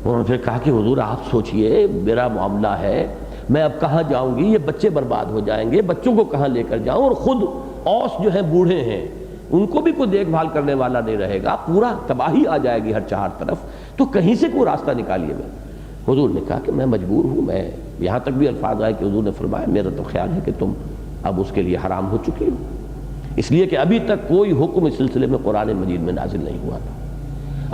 انہوں نے پھر کہا کہ حضور آپ سوچئے، میرا معاملہ ہے، میں اب کہاں جاؤں گی، یہ بچے برباد ہو جائیں گے، بچوں کو کہاں لے کر جاؤں، اور خود اوس جو ہیں بوڑھے ہیں، ان کو بھی کوئی دیکھ بھال کرنے والا نہیں رہے گا، پورا تباہی آ جائے گی ہر چہار طرف، تو کہیں سے کوئی راستہ نکالیے۔ میں حضور نے کہا کہ میں مجبور ہوں، میں یہاں تک بھی الفاظ آئے کہ حضور نے فرمایا میرا تو خیال ہے کہ تم اب اس کے لیے حرام ہو چکی ہو، اس لیے کہ ابھی تک کوئی حکم اس سلسلے میں قرآن مجید میں نازل نہیں ہوا تھا۔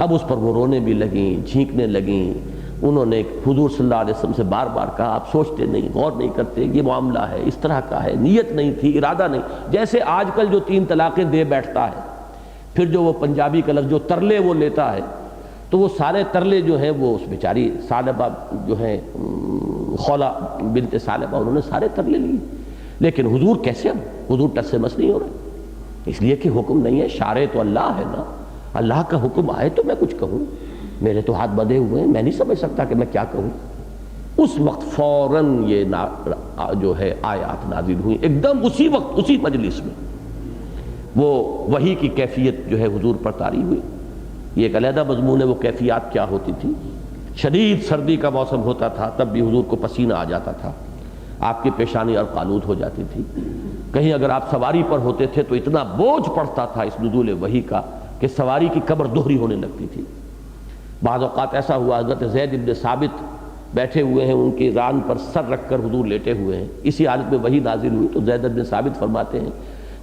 اب اس پر وہ رونے بھی لگیں، چھینکنے لگیں۔ انہوں نے حضور صلی اللہ علیہ وسلم سے بار بار کہا آپ سوچتے نہیں، غور نہیں کرتے، یہ معاملہ ہے، اس طرح کا ہے، نیت نہیں تھی، ارادہ نہیں، جیسے آج کل جو 3 طلاقیں دے بیٹھتا ہے، پھر جو وہ پنجابی کا لفظ جو ترلے وہ لیتا ہے، تو وہ سارے ترلے جو ہیں وہ اس بیچاری ثعلبہ جو ہیں خولہ بنت ثعلبہ، انہوں نے سارے ترلے لیے، لیکن حضور کیسے، حضور ٹس سے مس نہیں ہو رہے، اس لیے کہ حکم نہیں ہے، شارع تو اللہ ہے نا، اللہ کا حکم آئے تو میں کچھ کہوں، میرے تو ہاتھ بندھے ہوئے ہیں، میں نہیں سمجھ سکتا کہ میں کیا کہوں۔ اس وقت فوراً یہ جو ہے آیات نازل ہوئی، ایک دم اسی وقت اسی مجلس میں وہ وحی کی کیفیت جو ہے حضور پر طاری ہوئی۔ یہ ایک علیحدہ مضمون ہے وہ کیفیات کیا ہوتی تھی۔ شدید سردی کا موسم ہوتا تھا تب بھی حضور کو پسینہ آ جاتا تھا، آپ کی پیشانی اور قالود ہو جاتی تھی، کہیں اگر آپ سواری پر ہوتے تھے تو اتنا بوجھ پڑتا تھا اس نزول وحی کا کہ سواری کی قبر دوہری ہونے لگتی تھی۔ بعض اوقات ایسا ہوا حضرت زید بن ثابت بیٹھے ہوئے ہیں، ان کی ران پر سر رکھ کر حضور لیٹے ہوئے ہیں، اسی حالت میں وحی نازل ہوئی تو زید بن ثابت فرماتے ہیں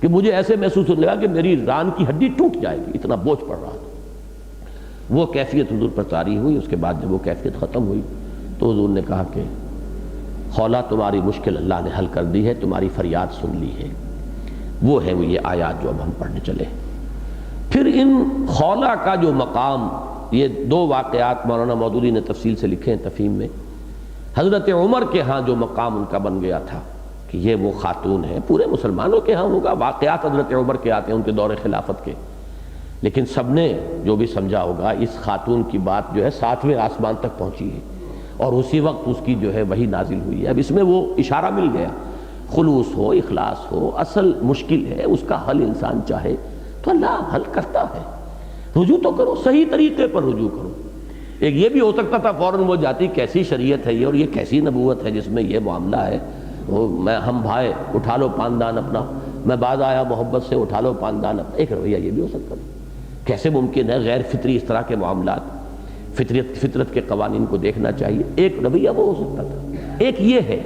کہ مجھے ایسے محسوس ہونے لگا کہ میری ران کی ہڈی ٹوٹ جائے گی، اتنا بوجھ پڑ رہا تھا۔ وہ کیفیت حضور پر طاری ہوئی۔ اس کے بعد جب وہ کیفیت ختم ہوئی تو حضور نے کہا کہ خولہ تمہاری مشکل اللہ نے حل کر دی ہے، تمہاری فریاد سن لی ہے۔ وہ ہے وہ یہ آیات جو اب ہم پڑھنے چلے۔ پھر ان خولہ کا جو مقام، یہ 2 واقعات مولانا مودودی نے تفصیل سے لکھے ہیں تفہیم میں۔ حضرت عمر کے ہاں جو مقام ان کا بن گیا تھا کہ یہ وہ خاتون ہے، پورے مسلمانوں کے ہاں ہوگا، واقعات حضرت عمر کے آتے ہیں ان کے دور خلافت کے، لیکن سب نے جو بھی سمجھا ہوگا اس خاتون کی بات جو ہے 7ویں آسمان تک پہنچی ہے، اور اسی وقت اس کی جو ہے وحی نازل ہوئی ہے۔ اب اس میں وہ اشارہ مل گیا، خلوص ہو، اخلاص ہو، اصل مشکل ہے، اس کا حل انسان چاہے تو اللہ حل کرتا ہے، رجوع تو کرو، صحیح طریقے پر رجوع کرو۔ ایک یہ بھی ہو سکتا تھا فوراً وہ جاتی کیسی شریعت ہے یہ، اور یہ کیسی نبوت ہے جس میں یہ معاملہ ہے، ہم بھائی اٹھا لو پاندان اپنا، میں بعد آیا محبت سے اٹھا لو پاندان اپنا، ایک رویہ یہ بھی ہو سکتا تھا۔ کیسے ممکن ہے غیر فطری اس طرح کے معاملات، فطرت کے قوانین کو دیکھنا چاہیے، ایک رویہ وہ ہو سکتا تھا۔ ایک یہ ہے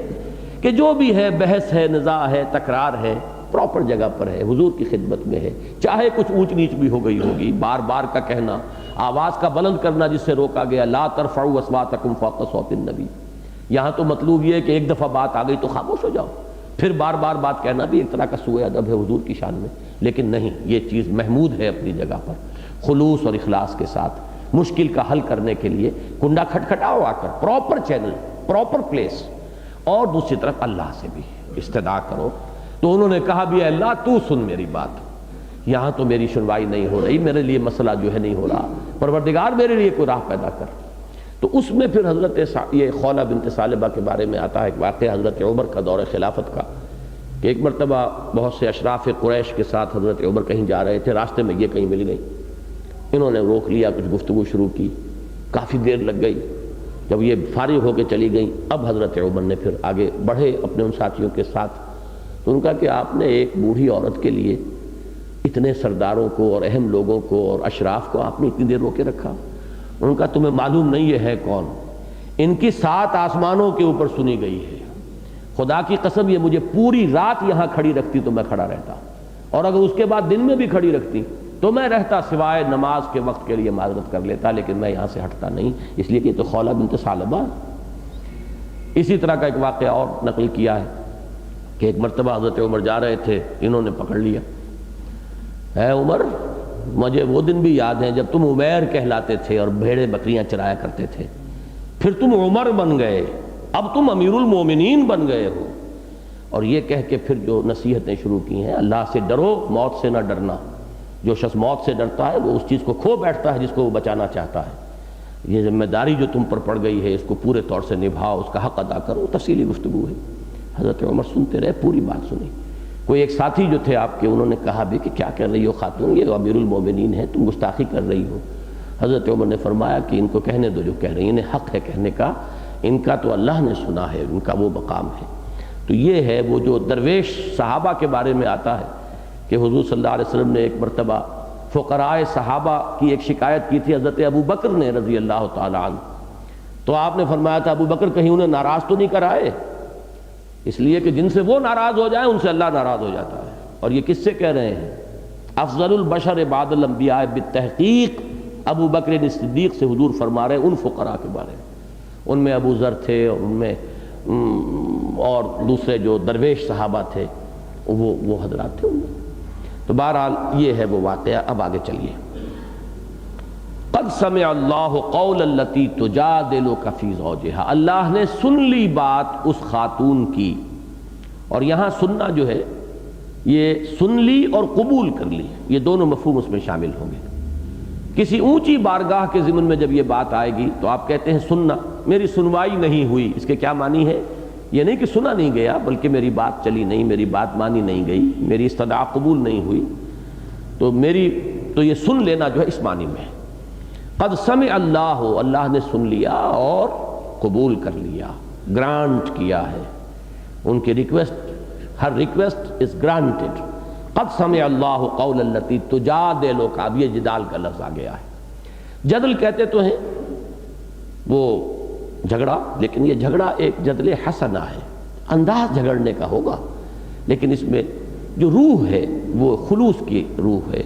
کہ جو بھی ہے، بحث ہے، نزاع ہے، تکرار ہے، پراپر جگہ پر ہے، حضور کی خدمت میں ہے، چاہے کچھ اونچ نیچ بھی ہو گئی ہوگی، بار بار کا کہنا، آواز کا بلند کرنا جس سے روکا گیا، لا ترفعوا اصواتکم فوق صوت النبی، یہاں تو مطلوب یہ ہے کہ ایک دفعہ بات آ گئی تو خاموش ہو جاؤ، پھر بار بار بات کہنا بھی ایک طرح کا سوء ادب ہے حضور کی شان میں، لیکن نہیں، یہ چیز محمود ہے اپنی جگہ پر، خلوص اور اخلاص کے ساتھ مشکل کا حل کرنے کے لیے کنڈا کھٹکھٹاؤ آ کر، پراپر چینل، پراپر پلیس، اور دوسری طرف اللہ سے بھی استدعا کرو۔ تو انہوں نے کہا بھی اے اللہ تو سن میری بات، یہاں تو میری سنوائی نہیں ہو رہی، میرے لیے مسئلہ جو ہے نہیں ہو رہا، پروردگار میرے لیے کوئی راہ پیدا کر۔ تو اس میں پھر حضرت یہ خولہ بنت ثعلبہ کے بارے میں آتا ہے ایک واقعہ حضرت عمر کا دور خلافت کا، کہ ایک مرتبہ بہت سے اشراف قریش کے ساتھ حضرت عمر کہیں جا رہے تھے، راستے میں یہ کہیں مل گئی، انہوں نے روک لیا، کچھ گفتگو شروع کی، کافی دیر لگ گئی، جب یہ فارغ ہو کے چلی گئیں، اب حضرت عمر نے پھر آگے بڑھے اپنے ان ساتھیوں کے ساتھ، تو ان کا کہ آپ نے ایک بوڑھی عورت کے لیے اتنے سرداروں کو اور اہم لوگوں کو اور اشراف کو آپ نے اتنی دیر روکے رکھا؟ ان کا تمہیں معلوم نہیں یہ ہے کون؟ ان کی 7 آسمانوں کے اوپر سنی گئی ہے، خدا کی قسم یہ مجھے پوری رات یہاں کھڑی رکھتی تو میں کھڑا رہتا، اور اگر اس کے بعد دن میں بھی کھڑی رکھتی تو میں رہتا، سوائے نماز کے وقت کے لیے معذرت کر لیتا، لیکن میں یہاں سے ہٹتا نہیں، اس لیے کہ یہ تو خولہ بنت ثعلبہ۔ اسی طرح کا ایک واقعہ اور نقل کیا ہے کہ ایک مرتبہ حضرت عمر جا رہے تھے، انہوں نے پکڑ لیا، اے عمر مجھے وہ دن بھی یاد ہیں جب تم عمیر کہلاتے تھے اور بھیڑیں بکریاں چرایا کرتے تھے، پھر تم عمر بن گئے، اب تم امیر المومنین بن گئے ہو، اور یہ کہہ کے پھر جو نصیحتیں شروع کی ہیں، اللہ سے ڈرو، موت سے نہ ڈرنا، جو شخص موت سے ڈرتا ہے وہ اس چیز کو کھو بیٹھتا ہے جس کو وہ بچانا چاہتا ہے، یہ ذمہ داری جو تم پر پڑ گئی ہے اس کو پورے طور سے نبھاؤ، اس کا حق ادا کرو، تفصیلی گفتگو ہے۔ حضرت عمر سنتے رہے، پوری بات سنی۔ کوئی ایک ساتھی جو تھے آپ کے، انہوں نے کہا بھی کہ کیا کر رہی ہو خاتون، یہ امیر المومنین ہے، تم گستاخی کر رہی ہو۔ حضرت عمر نے فرمایا کہ ان کو کہنے دو جو کہہ رہی ہیں، انہیں حق ہے کہنے کا، ان کا تو اللہ نے سنا ہے، ان کا وہ مقام ہے۔ تو یہ ہے وہ جو درویش صحابہ کے بارے میں آتا ہے کہ حضور صلی اللہ علیہ وسلم نے ایک مرتبہ فقراء صحابہ کی ایک شکایت کی تھی حضرت ابو بکر نے رضی اللہ تعالی عنہ، تو آپ نے فرمایا تھا ابو بکر کہیں انہیں ناراض تو نہیں کرائے، اس لیے کہ جن سے وہ ناراض ہو جائیں ان سے اللہ ناراض ہو جاتا ہے۔ اور یہ کس سے کہہ رہے ہیں؟ افضل البشر بعد الانبیاء بالتحقیق ابو بکر صدیق سے حضور فرما رہے ہیں ان فقراء کے بارے میں، ان میں ابو ذر تھے اور ان میں اور دوسرے جو درویش صحابہ تھے وہ حضرات تھے ان میں۔ تو بہرحال یہ ہے وہ واقعہ۔ اب آگے چلیے، قد سمع اللہ قول التی تجادلک فی زوجہا، اللہ نے سن لی بات اس خاتون کی، اور یہاں سننا جو ہے یہ سن لی اور قبول کر لی، یہ دونوں مفہوم اس میں شامل ہوں گے۔ کسی اونچی بارگاہ کے ضمن میں جب یہ بات آئے گی تو آپ کہتے ہیں سننا، میری سنوائی نہیں ہوئی، اس کے کیا معنی ہے؟ یہ نہیں کہ سنا نہیں گیا، بلکہ میری بات چلی نہیں، میری بات مانی نہیں گئی، میری استدعا قبول نہیں ہوئی، تو یہ سن لینا جو ہے اس معنی میں ہے۔ قد سمع اللہ، اللہ نے سن لیا اور قبول کر لیا، گرانٹ کیا ہے، ان کی request, Hare request is granted. قد سمع اللہ قول التی تجادلک، اب یہ جدال کا لفظ آ گیا ہے۔ جدل کہتے تو ہیں وہ جھگڑا، لیکن یہ جھگڑا ایک جدل حسنہ ہے، انداز جھگڑنے کا ہوگا، لیکن اس میں جو روح ہے وہ خلوص کی روح ہے،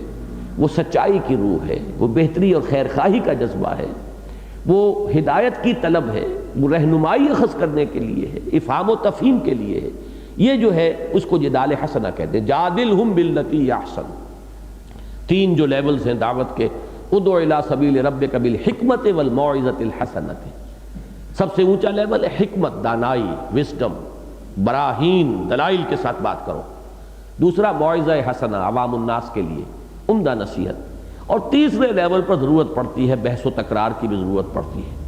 وہ سچائی کی روح ہے، وہ بہتری اور خیر خواہی کا جذبہ ہے، وہ ہدایت کی طلب ہے، وہ رہنمائی اخذ کرنے کے لیے ہے، افہام و تفہیم کے لیے ہے، یہ جو ہے اس کو جدال حسنہ کہتے ہیں۔ جادلہم باللتی احسن، 3 جو لیولز ہیں دعوت کے، ادع الی سبیل ربک بالحکمت والموعظۃ الحسنۃ، سب سے اونچا لیول ہے حکمت، دانائی، وزڈم، براہین، دلائل کے ساتھ بات کرو۔ دوسرا موعظہ حسنہ، عوام الناس کے لیے عمدہ نصیحت۔ اور تیسرے لیول پر ضرورت پڑتی ہے بحث و تکرار کی بھی ضرورت پڑتی ہے۔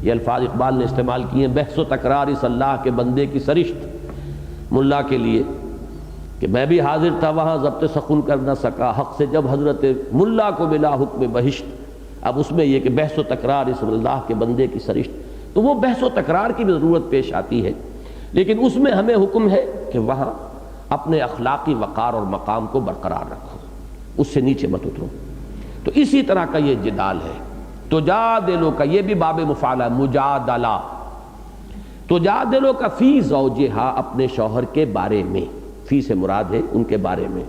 یہ الفاظ اقبال نے استعمال کیے ہیں، بحث و تکرار اس اللہ کے بندے کی سرشت، ملا کے لیے کہ میں بھی حاضر تھا وہاں ضبط سخن کر نہ سکا، حق سے جب حضرت ملا کو ملا حکم بہشت۔ اب اس میں یہ کہ بحث و تکرار اس اللہ کے بندے کی سرشت، تو وہ بحث و تکرار کی بھی ضرورت پیش آتی ہے، لیکن اس میں ہمیں حکم ہے کہ وہاں اپنے اخلاقی وقار اور مقام کو برقرار رکھو، اس سے نیچے مت اترو۔ تو اسی طرح کا یہ جدال ہے۔ تجادلو کا یہ بھی باب مفعلہ، مجادلہ، تجادلو کا فی زوجہا، اپنے شوہر کے بارے میں، فی سے مراد ہے ان کے بارے میں۔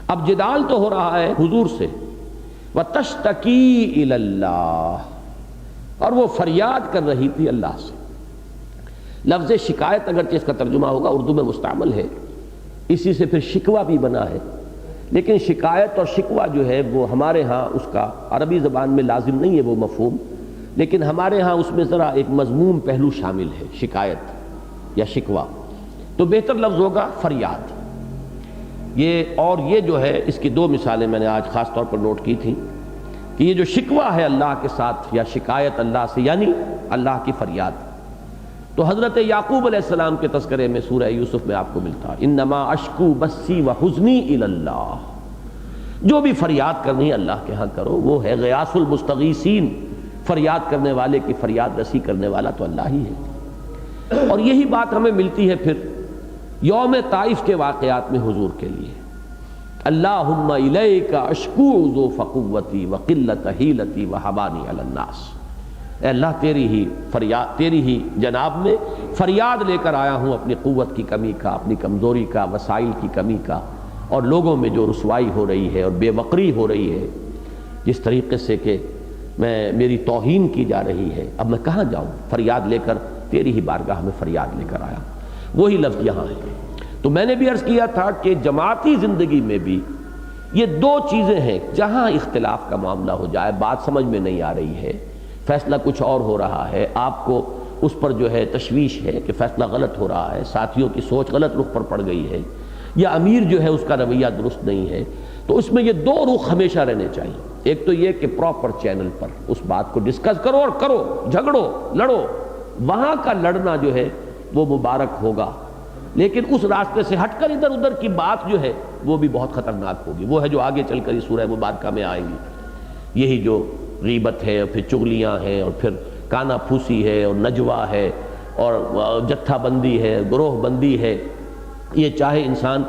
اب جدال تو ہو رہا ہے حضور سے، وَتَشْتَكِي إِلَى اللَّهِ، اور وہ فریاد کر رہی تھی اللہ سے۔ لفظ شکایت اگرچہ اس کا ترجمہ ہوگا اردو میں مستعمل ہے، اسی سے پھر شکوہ بھی بنا ہے، لیکن شکایت اور شکوہ جو ہے وہ ہمارے ہاں اس کا عربی زبان میں لازم نہیں ہے وہ مفہوم، لیکن ہمارے ہاں اس میں ذرا ایک مضموم پہلو شامل ہے، شکایت یا شکوہ، تو بہتر لفظ ہوگا فریاد۔ اور یہ جو ہے اس کی دو مثالیں میں نے آج خاص طور پر نوٹ کی تھیں کہ یہ جو شکوہ ہے اللہ کے ساتھ یا شکایت اللہ سے، یعنی اللہ کی فریاد، تو حضرت یعقوب علیہ السلام کے تذکرے میں سورہ یوسف میں آپ کو ملتا ہے، انما اشکو بسی وحزنی الی اللہ، جو بھی فریاد کرنی ہے اللہ کے ہاں کرو، وہ ہے غیاث المستغیثین، فریاد کرنے والے کی فریاد رسی کرنے والا تو اللہ ہی ہے۔ اور یہی بات ہمیں ملتی ہے پھر یوم طائف کے واقعات میں حضور کے لیے، اللہم الیک اشکو ضعف قوتی وقلت حیلتی وحبانی علی الناس، اے اللہ تیری ہی فریاد، تیری ہی جناب میں فریاد لے کر آیا ہوں اپنی قوت کی کمی کا، اپنی کمزوری کا، وسائل کی کمی کا، اور لوگوں میں جو رسوائی ہو رہی ہے اور بے وقری ہو رہی ہے، جس طریقے سے کہ میری توہین کی جا رہی ہے، اب میں کہاں جاؤں، فریاد لے کر تیری ہی بارگاہ میں فریاد لے کر آیا ہوں۔ وہی لفظ یہاں ہے۔ تو میں نے بھی عرض کیا تھا کہ جماعتی زندگی میں بھی یہ دو چیزیں ہیں، جہاں اختلاف کا معاملہ ہو جائے، بات سمجھ میں نہیں آ رہی ہے، فیصلہ کچھ اور ہو رہا ہے، آپ کو اس پر جو ہے تشویش ہے کہ فیصلہ غلط ہو رہا ہے، ساتھیوں کی سوچ غلط رخ پر پڑ گئی ہے، یا امیر جو ہے اس کا رویہ درست نہیں ہے، تو اس میں یہ دو رخ ہمیشہ رہنے چاہیے۔ ایک تو یہ کہ پراپر چینل پر اس بات کو ڈسکس کرو اور کرو، جھگڑو، لڑو، وہاں کا لڑنا جو ہے وہ مبارک ہوگا، لیکن اس راستے سے ہٹ کر ادھر ادھر کی بات جو ہے وہ بھی بہت خطرناک ہوگی، وہ ہے جو آگے چل کر اس سورہ مبارکہ میں آئے گی، یہی جو غیبت ہے اور پھر چغلیاں ہیں اور پھر کانا پھوسی ہے اور نجوہ ہے اور جتھا بندی ہے، گروہ بندی ہے۔ یہ چاہے انسان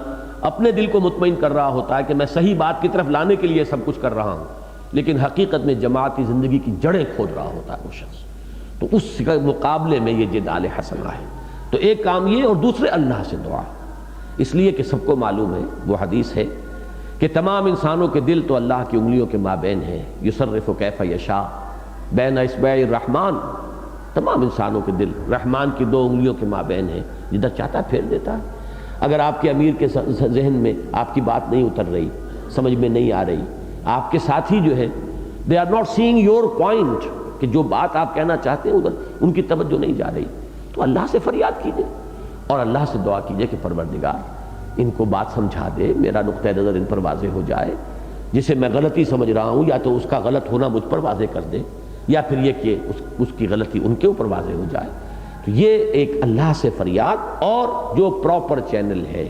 اپنے دل کو مطمئن کر رہا ہوتا ہے کہ میں صحیح بات کی طرف لانے کے لیے سب کچھ کر رہا ہوں، لیکن حقیقت میں جماعتی زندگی کی جڑیں کھود رہا ہوتا ہے وہ شخص، تو اس کے مقابلے میں یہ جدال حسنہ ہے۔ تو ایک کام یہ، اور دوسرے اللہ سے دعا، اس لیے کہ سب کو معلوم ہے، وہ حدیث ہے کہ تمام انسانوں کے دل تو اللہ کی انگلیوں کے مابین ہیں، یصرف کیف یشاء بین اصبع الرحمن، تمام انسانوں کے دل رحمان کی دو انگلیوں کے مابین ہیں، جدھر چاہتا ہے پھیر دیتا ہے۔ اگر آپ کے امیر کے ذہن میں آپ کی بات نہیں اتر رہی، سمجھ میں نہیں آ رہی، آپ کے ساتھی جو ہے they are not seeing your point، کہ جو بات آپ کہنا چاہتے ہیں ادھر ان کی توجہ نہیں جا رہی، تو اللہ سے فریاد کیجئے اور اللہ سے دعا کیجئے کہ پروردگار ان کو بات سمجھا دے، میرا نقطہ نظر ان پر واضح ہو جائے، جسے میں غلطی سمجھ رہا ہوں یا تو اس کا غلط ہونا مجھ پر واضح کر دے، یا پھر یہ کہ اس کی غلطی ان کے اوپر واضح ہو جائے۔ تو یہ ایک اللہ سے فریاد، اور جو پراپر چینل ہے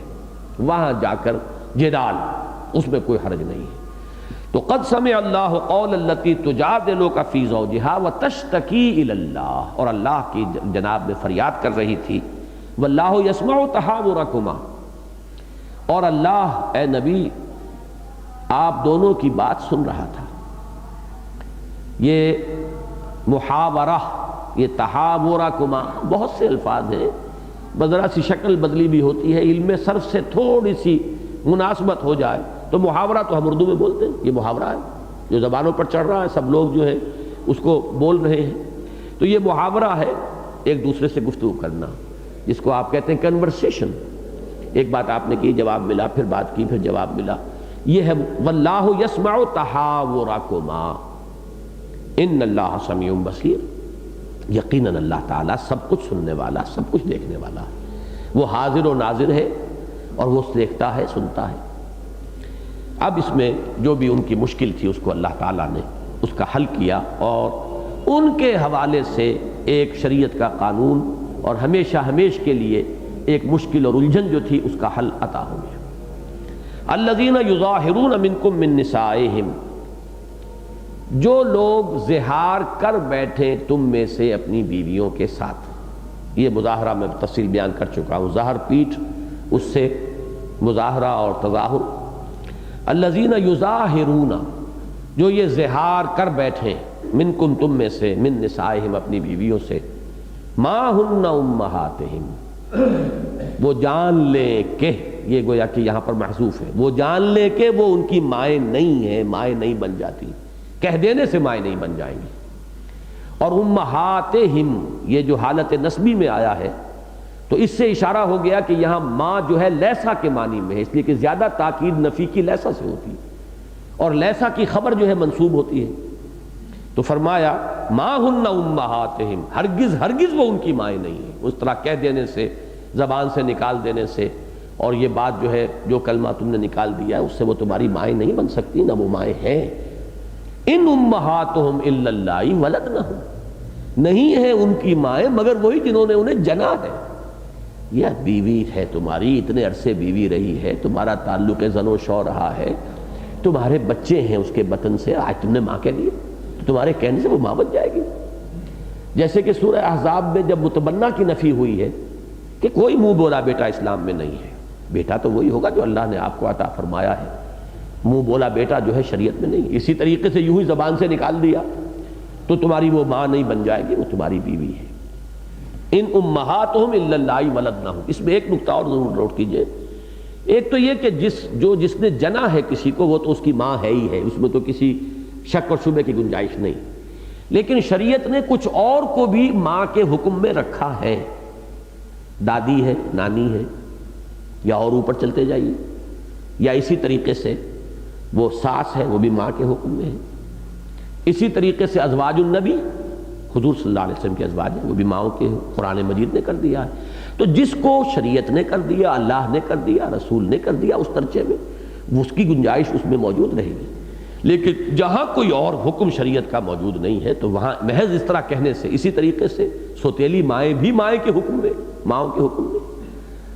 وہاں جا کر جدال، اس میں کوئی حرج نہیں ہے۔ تو قد سمع اللہ قول التی تجادلک فی زوجہا وتشتکی الی اللہ، اور اللہ کی جناب میں فریاد کر رہی تھی، واللہ یسمع تحاورکما، اور اللہ اے نبی آپ دونوں کی بات سن رہا تھا۔ یہ محاورہ، یہ تحاورکما، بہت سے الفاظ ہیں، ذرا سی شکل بدلی بھی ہوتی ہے، علم صرف سے تھوڑی سی مناسبت ہو جائے تو محاورہ تو ہم اردو میں بولتے ہیں، یہ محاورہ ہے جو زبانوں پر چڑھ رہا ہے، سب لوگ جو ہے اس کو بول رہے ہیں، تو یہ محاورہ ہے ایک دوسرے سے گفتگو کرنا، جس کو آپ کہتے ہیں کنورسیشن۔ ایک بات آپ نے کی، جواب ملا، پھر بات کی، پھر جواب ملا، یہ ہے واللہ یسمع تحاورکما ان اللہ سمیع بصیر۔ یقیناً اللہ تعالیٰ سب کچھ سننے والا، سب کچھ دیکھنے والا ہے، وہ حاضر و ناظر ہے اور وہ دیکھتا ہے، سنتا ہے۔ اب اس میں جو بھی ان کی مشکل تھی اس کو اللہ تعالیٰ نے اس کا حل کیا، اور ان کے حوالے سے ایک شریعت کا قانون اور ہمیشہ ہمیش کے لیے ایک مشکل اور الجھن جو تھی اس کا حل عطا ہو گیا۔ الذین یظاہرون منکم من نسائہم، جو لوگ زہار کر بیٹھے تم میں سے اپنی بیویوں کے ساتھ، یہ مظاہرہ میں تفصیل بیان کر چکا ہوں، ظہر پیٹھ، اس سے مظاہرہ اور تظاہر۔ الذین یظاہرون، جو یہ زہار کر بیٹھے، منکم تم میں سے، من نسائہم اپنی بیویوں سے، ما ہن امہاتہم، وہ جان لیں کہ، یہ گویا کہ یہاں پر محذوف ہے، وہ جان لیں کہ وہ ان کی مائیں نہیں ہیں، مائیں نہیں بن جاتی، کہہ دینے سے مائیں نہیں بن جائیں گی۔ اور امہاتہم یہ جو حالت نسبی میں آیا ہے تو اس سے اشارہ ہو گیا کہ یہاں ماں جو ہے لیسا کے معنی میں ہے، اس لیے کہ زیادہ تاکید نفی کی لیسا سے ہوتی ہے، اور لیسا کی خبر جو ہے منصوب ہوتی ہے، تو فرمایا ما ہن امہاتہم، ہرگز ہرگز وہ ان کی مائیں نہیں ہیں، اس طرح کہہ دینے سے، زبان سے نکال دینے سے، اور یہ بات جو ہے جو کلمہ تم نے نکال دیا ہے اس سے وہ تمہاری مائیں نہیں بن سکتی، نہ وہ مائیں ہیں۔ ان امہاتہم الا اللہ ولدنہم، نہیں ہے ان کی مائیں مگر وہی جنہوں نے انہیں جنا ہے۔ یہ بیوی ہے تمہاری، اتنے عرصے بیوی رہی ہے، تمہارا تعلق زن و شو رہا ہے، تمہارے بچے ہیں اس کے بطن سے، آج تم نے ماں کہہ دیا تو تمہارے کہنے سے وہ ماں بن جائے گی۔ جیسے کہ سورہ احزاب میں جب متبنہ کی نفی ہوئی ہے کہ کوئی منہ بولا بیٹا اسلام میں نہیں ہے، بیٹا تو وہی ہوگا جو اللہ نے آپ کو عطا فرمایا ہے، منہ بولا بیٹا جو ہے شریعت میں نہیں، اسی طریقے سے یوں ہی زبان سے نکال دیا تو تمہاری وہ ماں نہیں بن جائے گی، وہ تمہاری بیوی ہے۔ ان امہاتہم الا اللہ ولدنہم، اس میں ایک نقطہ اور ضرور نوٹ کیجئے، ایک تو یہ کہ جس نے جنا ہے کسی کو وہ تو اس کی ماں ہے ہی ہے، اس میں تو کسی شک اور شبہ کی گنجائش نہیں، لیکن شریعت نے کچھ اور کو بھی ماں کے حکم میں رکھا ہے، دادی ہے، نانی ہے، یا اور اوپر چلتے جائیے، یا اسی طریقے سے وہ ساس ہے، وہ بھی ماں کے حکم میں ہے، اسی طریقے سے ازواج النبی، حضور صلی اللہ علیہ وسلم کے ازواج ہیں، وہ بھی ماؤں کے، قرآن مجید نے کر دیا ہے۔ تو جس کو شریعت نے کر دیا، اللہ نے کر دیا، رسول نے کر دیا، اس ترچے میں اس کی گنجائش اس میں موجود رہے گی، لیکن جہاں کوئی اور حکم شریعت کا موجود نہیں ہے تو وہاں محض اس طرح کہنے سے، اسی طریقے سے سوتیلی مائیں بھی مائیں کے حکم میں، ماؤں کے حکم میں،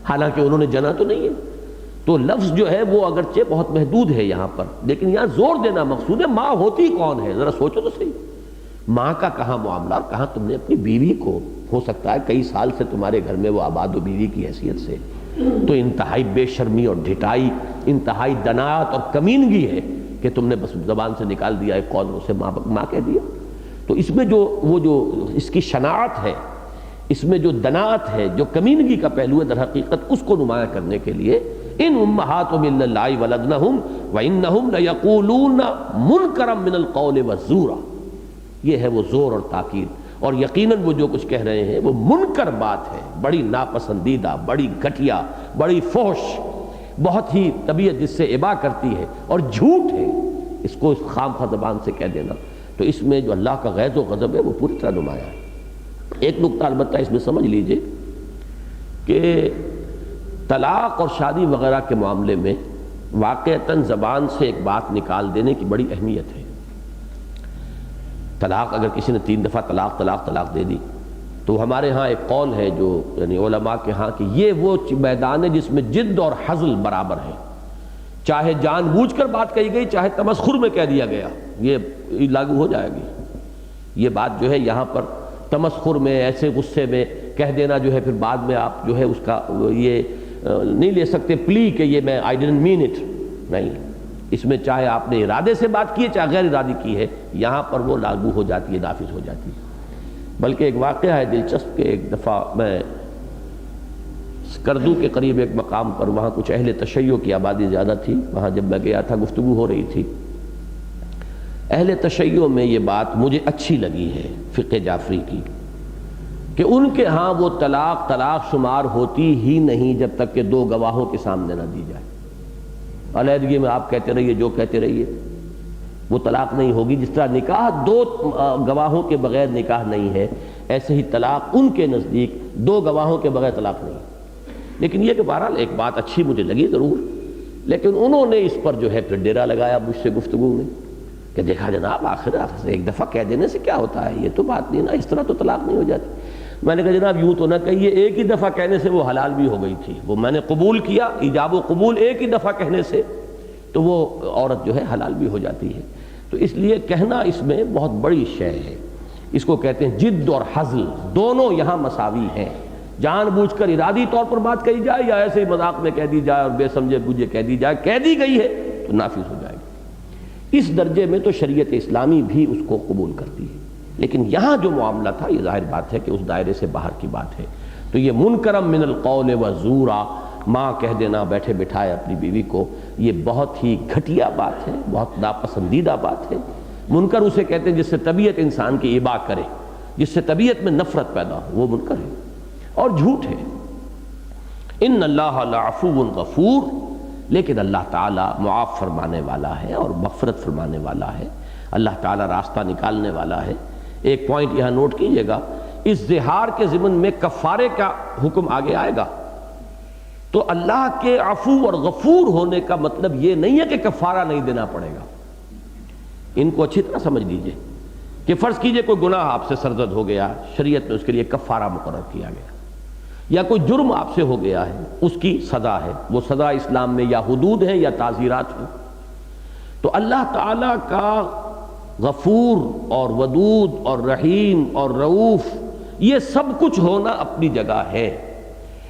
حالانکہ انہوں نے جنا تو نہیں ہے، تو لفظ جو ہے وہ اگرچہ بہت محدود ہے یہاں پر، لیکن یہاں زور دینا مقصود ہے ماں ہوتی کون ہے، ذرا سوچو تو صحیح، ماں کا کہاں معاملہ، اور کہاں تم نے اپنی بیوی کو، ہو سکتا ہے کئی سال سے تمہارے گھر میں وہ آباد و بیوی کی حیثیت سے، تو انتہائی بے شرمی اور ڈھٹائی، انتہائی دناعت اور کمینگی ہے کہ تم نے بس زبان سے نکال دیا ایک قول، اسے ماں کہہ دیا۔ تو اس میں جو اس کی شناعت ہے، اس میں جو دناعت ہے، جو کمینگی کا پہلو ہے، در حقیقت اس کو نمایاں کرنے کے لیے ان امہاتہم الا اللہ ولدنہم وانہم لیقولون منکرا من القول والزورا، یہ ہے وہ زور اور تاکید، اور یقیناً وہ جو کچھ کہہ رہے ہیں وہ منکر بات ہے، بڑی ناپسندیدہ، بڑی گھٹیا، بڑی فحش، بہت ہی طبیعت جس سے ابا کرتی ہے، اور جھوٹ ہے، اس کو اس خام خواہ زبان سے کہہ دینا، تو اس میں جو اللہ کا غیظ و غضب ہے وہ پوری طرح نمایاں ہے۔ ایک نقطہ البتہ اس میں سمجھ لیجئے کہ طلاق اور شادی وغیرہ کے معاملے میں واقعتاً زبان سے ایک بات نکال دینے کی بڑی اہمیت ہے۔ طلاق اگر کسی نے 3 دفعہ طلاق دے دی تو ہمارے ہاں ایک قول ہے جو یعنی علماء کے ہاں کہ یہ وہ میدان ہے جس میں جد اور حزل برابر ہے، چاہے جان بوجھ کر بات کہی گئی، چاہے تمسخر میں کہہ دیا گیا، یہ لاگو ہو جائے گی۔ یہ بات جو ہے یہاں پر تمسخر میں، ایسے غصے میں کہہ دینا جو ہے، پھر بعد میں آپ جو ہے اس کا یہ نہیں لے سکتے پلی کہ یہ میں I didn't mean it، نہیں، اس میں چاہے آپ نے ارادے سے بات کی ہے چاہے غیر ارادی کی ہے، یہاں پر وہ لاگو ہو جاتی ہے، نافذ ہو جاتی ہے۔ بلکہ ایک واقعہ ہے دلچسپ کہ ایک دفعہ میں کردو کے قریب ایک مقام پر، وہاں کچھ اہل تشیع کی آبادی زیادہ تھی، وہاں جب میں گیا تھا گفتگو ہو رہی تھی، اہل تشیع میں یہ بات مجھے اچھی لگی ہے فقہ جعفری کی، کہ ان کے ہاں وہ طلاق شمار ہوتی ہی نہیں جب تک کہ 2 گواہوں کے سامنے نہ دی جائے۔ علیحدگی میں آپ کہتے رہیے جو کہتے رہیے، وہ طلاق نہیں ہوگی۔ جس طرح نکاح دو گواہوں کے بغیر نکاح نہیں ہے، ایسے ہی طلاق ان کے نزدیک دو گواہوں کے بغیر طلاق نہیں ہے۔ لیکن یہ کہ بہرحال ایک بات اچھی مجھے لگی ضرور، لیکن انہوں نے اس پر جو ہے پھر ڈیرا لگایا مجھ سے گفتگو میں کہ دیکھا جناب آخر ایک دفعہ کہہ دینے سے کیا ہوتا ہے، یہ تو بات نہیں نا، اس طرح تو طلاق نہیں ہو جاتی۔ میں نے کہا جناب یوں تو نہ کہیے، ایک ہی دفعہ کہنے سے وہ حلال بھی ہو گئی تھی، وہ میں نے قبول کیا، ایجاب و قبول ایک ہی دفعہ کہنے سے تو وہ عورت جو ہے حلال بھی ہو جاتی ہے۔ تو اس لیے کہنا اس میں بہت بڑی شے ہے، اس کو کہتے ہیں جد اور حزل، دونوں یہاں مساوی ہیں۔ جان بوجھ کر ارادی طور پر بات کہی جائے یا ایسے ہی مذاق میں کہہ دی جائے اور بے سمجھے بوجھے کہہ دی جائے، کہہ دی گئی ہے تو نافذ ہو جائے گی۔ اس درجے میں تو شریعت اسلامی بھی اس کو قبول کرتی ہے، لیکن یہاں جو معاملہ تھا یہ ظاہر بات ہے کہ اس دائرے سے باہر کی بات ہے۔ تو یہ منکرم من القول وزورا، ماں کہہ دینا بیٹھے بٹھائے اپنی بیوی کو، یہ بہت ہی گھٹیا بات ہے، بہت ناپسندیدہ بات ہے۔ منکر اسے کہتے ہیں جس سے طبیعت انسان کی ابا کرے، جس سے طبیعت میں نفرت پیدا ہو، وہ منکر ہے اور جھوٹ ہے۔ ان اللہ لعفو غفور، لیکن اللہ تعالیٰ معاف فرمانے والا ہے اور مغفرت فرمانے والا ہے، اللہ تعالیٰ راستہ نکالنے والا ہے۔ ایک پوائنٹ یہاں نوٹ کیجئے گا، اس زہار کے ضمن میں کفارے کا حکم آگے آئے گا، تو اللہ کے عفو اور غفور ہونے کا مطلب یہ نہیں ہے کہ کفارہ نہیں دینا پڑے گا۔ ان کو اچھی طرح سمجھ لیجئے کہ فرض کیجئے کوئی گناہ آپ سے سرزد ہو گیا، شریعت میں اس کے لیے کفارہ مقرر کیا گیا، یا کوئی جرم آپ سے ہو گیا ہے، اس کی سزا ہے، وہ سزا اسلام میں یا حدود ہیں یا تعزیرات ہیں۔ تو اللہ تعالیٰ کا غفور اور ودود اور رحیم اور رؤوف یہ سب کچھ ہونا اپنی جگہ ہے،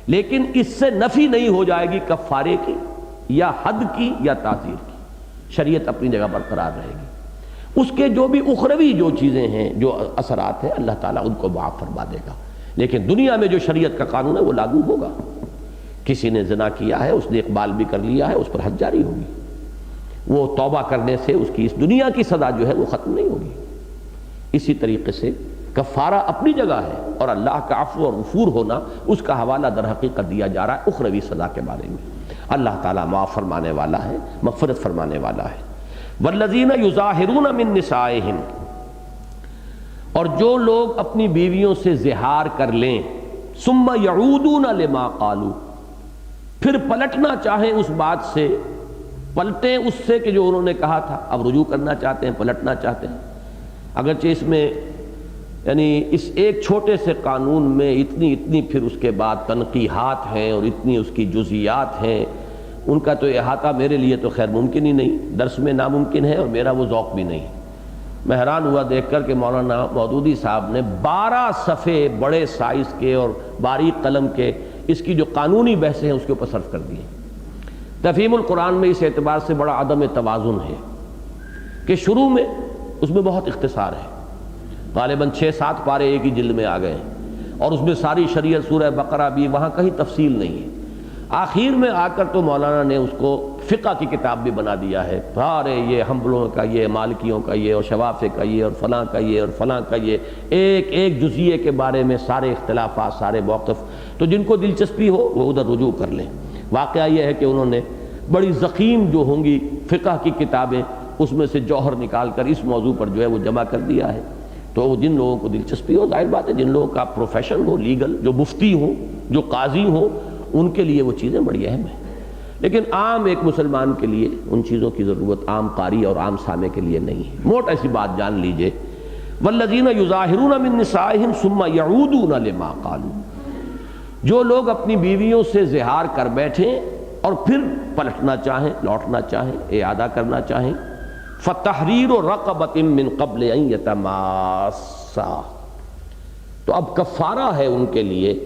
لیکن اس سے نفی نہیں ہو جائے گی کفارے کی یا حد کی یا تعزیر کی، شریعت اپنی جگہ برقرار رہے گی۔ اس کے جو بھی اخروی جو چیزیں ہیں، جو اثرات ہیں، اللہ تعالیٰ ان کو معاف فرما دے گا، لیکن دنیا میں جو شریعت کا قانون ہے وہ لاگو ہوگا۔ کسی نے زنا کیا ہے، اس نے اقبال بھی کر لیا ہے، اس پر حد جاری ہوگی، وہ توبہ کرنے سے اس کی اس دنیا کی سزا جو ہے وہ ختم نہیں ہوگی۔ اسی طریقے سے کفارہ اپنی جگہ ہے اور اللہ کا عفو اور غفور ہونا اس کا حوالہ در حقیقت دیا جا رہا ہے اخروی سزا کے بارے میں۔ اللہ تعالیٰ معاف فرمانے والا ہے، مغفرت فرمانے والا ہے۔ والذین یظاہرون من نسائہم، اور جو لوگ اپنی بیویوں سے زہار کر لیں، ثم یعودون لما قالوا، پھر پلٹنا چاہیں اس بات سے، پلٹیں اس سے کہ جو انہوں نے کہا تھا، اب رجوع کرنا چاہتے ہیں، پلٹنا چاہتے ہیں۔ اگرچہ اس میں یعنی اس ایک چھوٹے سے قانون میں اتنی پھر اس کے بعد تنقیحات ہیں اور اتنی اس کی جزئیات ہیں، ان کا تو احاطہ میرے لیے تو خیر ممکن ہی نہیں، درس میں ناممکن ہے اور میرا وہ ذوق بھی نہیں۔ میں حیران ہوا دیکھ کر کہ مولانا مودودی صاحب نے 12 صفحے بڑے سائز کے اور باریک قلم کے اس کی جو قانونی بحثیں ہیں اس کے اوپر صرف کر دیے۔ تفہیم القرآن میں اس اعتبار سے بڑا عدم توازن ہے کہ شروع میں اس میں بہت اختصار ہے، غالباً 6-7 پارے ایک ہی جلد میں آ گئے ہیں، اور اس میں ساری شریعت سورہ بقرہ بھی، وہاں کہیں تفصیل نہیں ہے۔ آخر میں آ کر تو مولانا نے اس کو فقہ کی کتاب بھی بنا دیا ہے، سارے یہ حنبلیوں کا یہ، مالکیوں کا یہ، اور شوافع کا یہ، اور فلاں کا یہ، اور فلاں کا یہ، ایک ایک جزئیے کے بارے میں سارے اختلافات، سارے موقف، تو جن کو دلچسپی ہو وہ ادھر رجوع کر لیں۔ واقعہ یہ ہے کہ انہوں نے بڑی ضخیم جو ہوں گی فقہ کی کتابیں، اس میں سے جوہر نکال کر اس موضوع پر جو ہے وہ جمع کر دیا ہے۔ تو جن لوگوں کو دلچسپی ہو، ظاہر بات ہے جن لوگوں کا پروفیشن ہو لیگل، جو مفتی ہوں، جو قاضی ہوں، ان کے لیے وہ چیزیں بڑی اہم ہیں، لیکن عام ایک مسلمان کے لیے ان چیزوں کی ضرورت عام قاری اور عام سامع کے لیے نہیں ہے۔ موٹ ایسی بات جان لیجئے، والذین یظاہرون من نسائہم ثم یعودون لما قالوا، جو لوگ اپنی بیویوں سے زہار کر بیٹھیں اور پھر پلٹنا چاہیں، لوٹنا چاہیں، اعادہ کرنا چاہیں، فَتَحْرِيرُ رَقَبَةٍ مِّن قَبْلِ أَن يَتَمَاسَّا، تو اب کفارہ ہے ان کے لیے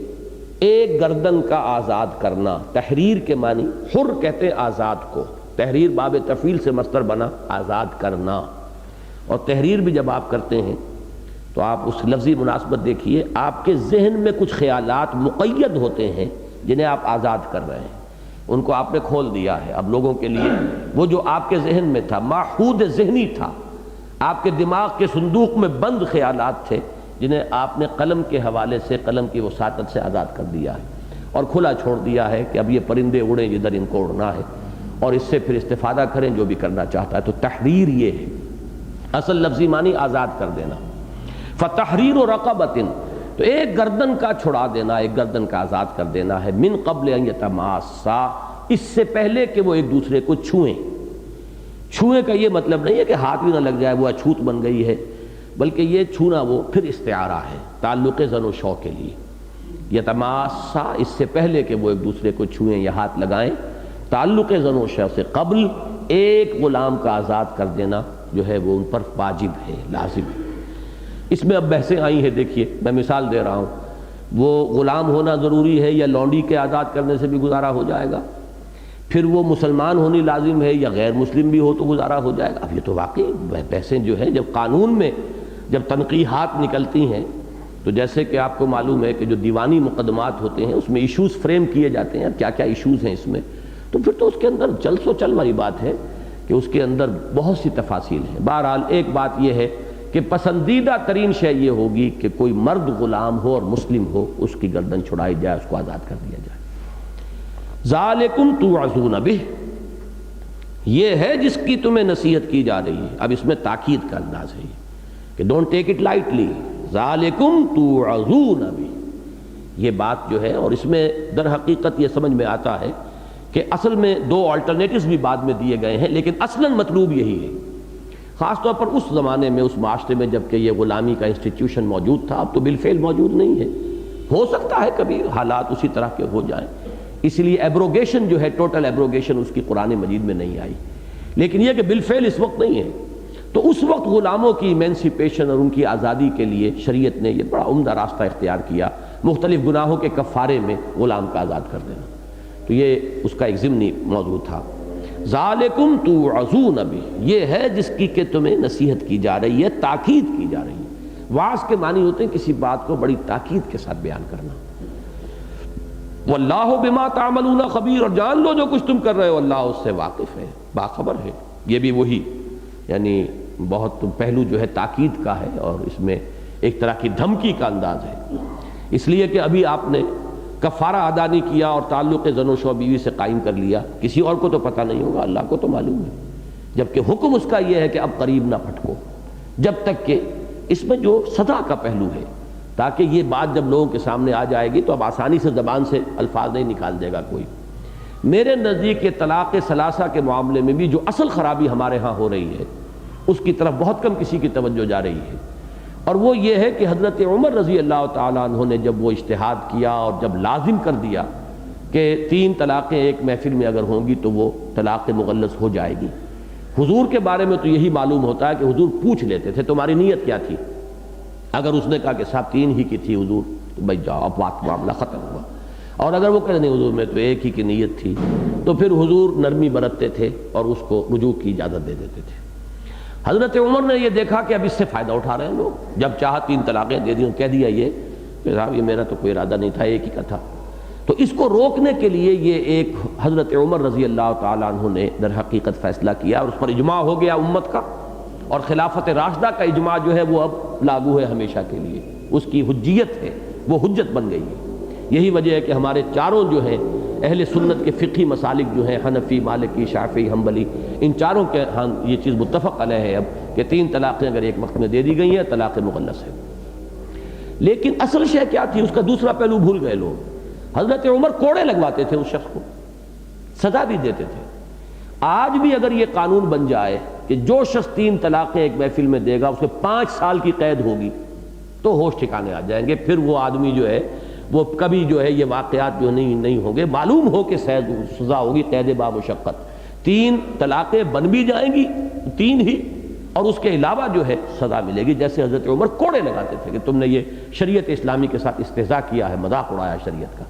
ایک گردن کا آزاد کرنا۔ تحریر کے معنی حر کہتے ہیں آزاد کو، تحریر باب تفعیل سے مصدر بنا آزاد کرنا، اور تحریر بھی جب آپ کرتے ہیں تو آپ اس لفظی مناسبت دیکھیے، آپ کے ذہن میں کچھ خیالات مقید ہوتے ہیں جنہیں آپ آزاد کر رہے ہیں، ان کو آپ نے کھول دیا ہے اب لوگوں کے لیے۔ وہ جو آپ کے ذہن میں تھا، ماحود ذہنی تھا، آپ کے دماغ کے صندوق میں بند خیالات تھے، جنہیں آپ نے قلم کے حوالے سے، قلم کی وساطت سے آزاد کر دیا ہے اور کھلا چھوڑ دیا ہے کہ اب یہ پرندے اڑیں جدھر ان کو اڑنا ہے، اور اس سے پھر استفادہ کریں جو بھی کرنا چاہتا ہے۔ تو تحریر یہ ہے، اصل لفظی معنی آزاد کر دینا. فتحریر رقبۃ، تو ایک گردن کا چھڑا دینا، ایک گردن کا آزاد کر دینا ہے. من قبل ان یتماسا، اس سے پہلے کہ وہ ایک دوسرے کو چھوئیں. چھوئیں کا یہ مطلب نہیں ہے کہ ہاتھ بھی نہ لگ جائے وہ اچھوت بن گئی ہے، بلکہ یہ چھونا وہ پھر استعارہ ہے تعلق زن و شو کے لیے. یتماسا، اس سے پہلے کہ وہ ایک دوسرے کو چھوئیں یا ہاتھ لگائیں. تعلق زن و شو سے قبل ایک غلام کا آزاد کر دینا جو ہے وہ ان پر واجب ہے، لازم ہے. اس میں اب بحثیں آئی ہیں. دیکھیے میں مثال دے رہا ہوں، وہ غلام ہونا ضروری ہے یا لونڈی کے آزاد کرنے سے بھی گزارا ہو جائے گا؟ پھر وہ مسلمان ہونی لازم ہے یا غیر مسلم بھی ہو تو گزارا ہو جائے گا؟ اب یہ تو واقعی بحثیں جو ہیں جب قانون میں جب تنقیحات نکلتی ہیں تو جیسے کہ آپ کو معلوم ہے کہ جو دیوانی مقدمات ہوتے ہیں اس میں ایشوز فریم کیے جاتے ہیں. کیا کیا ایشوز ہیں اس میں، تو پھر تو اس کے اندر چل سو چل والی بات ہے کہ اس کے اندر بہت سی تفاصیل ہیں. بہرحال ایک بات یہ ہے کہ پسندیدہ ترین شے یہ ہوگی کہ کوئی مرد غلام ہو اور مسلم ہو، اس کی گردن چھڑائی جائے، اس کو آزاد کر دیا جائے. ذالکم توعظون بہ، یہ ہے جس کی تمہیں نصیحت کی جا رہی ہے. اب اس میں تاکید کا انداز ہے کہ ڈونٹ ٹیک اٹ لائٹلی. ذالکم توعظون بہ، یہ بات جو ہے، اور اس میں در حقیقت یہ سمجھ میں آتا ہے کہ اصل میں دو آلٹرنیٹیوز بھی بعد میں دیے گئے ہیں، لیکن اصلاً مطلوب یہی ہے. خاص طور پر اس زمانے میں، اس معاشرے میں جب کہ یہ غلامی کا انسٹیٹیوشن موجود تھا. اب تو بالفعل موجود نہیں ہے. ہو سکتا ہے کبھی حالات اسی طرح کے ہو جائیں، اس لیے ایبروگیشن جو ہے، ٹوٹل ایبروگیشن اس کی قرآن مجید میں نہیں آئی. لیکن یہ کہ بالفعل اس وقت نہیں ہے. تو اس وقت غلاموں کی ایمینسیپیشن اور ان کی آزادی کے لیے شریعت نے یہ بڑا عمدہ راستہ اختیار کیا، مختلف گناہوں کے کفارے میں غلام کا آزاد کر دینا. تو یہ اس کا ایک ضمنی موضوع تھا. ذالکم توعظون بہ، یہ ہے جس کی کہ تمہیں نصیحت کی جا رہی ہے، تاکید کی جا رہی ہے. واعظ کے معنی ہوتے ہیں کسی بات کو بڑی تاکید کے ساتھ بیان کرنا. واللہ بما تعملون خبیر، اور جان لو جو کچھ تم کر رہے ہو اللہ اس سے واقف ہے، باخبر ہے. یہ بھی وہی یعنی بہت پہلو جو ہے تاکید کا ہے، اور اس میں ایک طرح کی دھمکی کا انداز ہے. اس لیے کہ ابھی آپ نے کفارہ ادا نہیں کیا اور تعلق زن و شو بیوی سے قائم کر لیا. کسی اور کو تو پتہ نہیں ہوگا، اللہ کو تو معلوم ہے. جبکہ حکم اس کا یہ ہے کہ اب قریب نہ پھٹکو، جب تک کہ اس میں جو سزا کا پہلو ہے، تاکہ یہ بات جب لوگوں کے سامنے آ جائے گی تو اب آسانی سے زبان سے الفاظ نہیں نکال دے گا کوئی. میرے نزدیک یہ طلاق ثلاثہ کے معاملے میں بھی جو اصل خرابی ہمارے ہاں ہو رہی ہے اس کی طرف بہت کم کسی کی توجہ جا رہی ہے. اور وہ یہ ہے کہ حضرت عمر رضی اللہ تعالیٰ عنہ نے جب وہ اجتہاد کیا اور جب لازم کر دیا کہ 3 طلاقیں ایک محفل میں اگر ہوں گی تو وہ طلاق مغلظ ہو جائے گی. حضور کے بارے میں تو یہی معلوم ہوتا ہے کہ حضور پوچھ لیتے تھے تمہاری نیت کیا تھی. اگر اس نے کہا کہ صاحب 3 ہی کی تھی حضور، تو بھائی جاؤ اب بات معاملہ ختم ہوا. اور اگر وہ کہے نہیں حضور میں تو 1 ہی کی نیت تھی، تو پھر حضور نرمی برتتے تھے اور اس کو رجوع کی اجازت دے دیتے تھے. حضرت عمر نے یہ دیکھا کہ اب اس سے فائدہ اٹھا رہے ہیں لوگ، جب چاہا 3 طلاقیں دے دی، کہہ دیا یہ کہ صاحب یہ میرا تو کوئی ارادہ نہیں تھا، 1 ہی کا تھا. تو اس کو روکنے کے لیے یہ ایک حضرت عمر رضی اللہ تعالیٰ عنہ نے در حقیقت فیصلہ کیا، اور اس پر اجماع ہو گیا امت کا. اور خلافت راشدہ کا اجماع جو ہے وہ اب لاگو ہے ہمیشہ کے لیے، اس کی حجیت ہے، وہ حجت بن گئی ہے. یہی وجہ ہے کہ ہمارے چاروں جو ہیں اہل سنت کے فقہی مسالک جو ہیں، حنفی، مالکی، شافعی، حنبلی، ان چاروں کے ہاں یہ چیز متفق علیہ ہے اب کہ 3 طلاقیں اگر ایک وقت میں دے دی گئی ہیں طلاق مغلظ ہے. لیکن اصل شے کیا تھی، اس کا دوسرا پہلو بھول گئے لوگ. حضرت عمر کوڑے لگواتے تھے اس شخص کو، سزا بھی دیتے تھے. آج بھی اگر یہ قانون بن جائے کہ جو شخص 3 طلاقیں ایک محفل میں دے گا اس کو 5 سال کی قید ہوگی تو ہوش ٹھکانے آ جائیں گے. پھر وہ آدمی جو ہے وہ کبھی جو ہے یہ واقعات جو نہیں ہوں گے. معلوم ہو کہ سزا ہوگی قید با مشقت. 3 طلاقیں بن بھی جائیں گی 3 ہی، اور اس کے علاوہ جو ہے سزا ملے گی. جیسے حضرت عمر کوڑے لگاتے تھے کہ تم نے یہ شریعت اسلامی کے ساتھ استہزاء کیا ہے، مذاق اڑایا شریعت کا.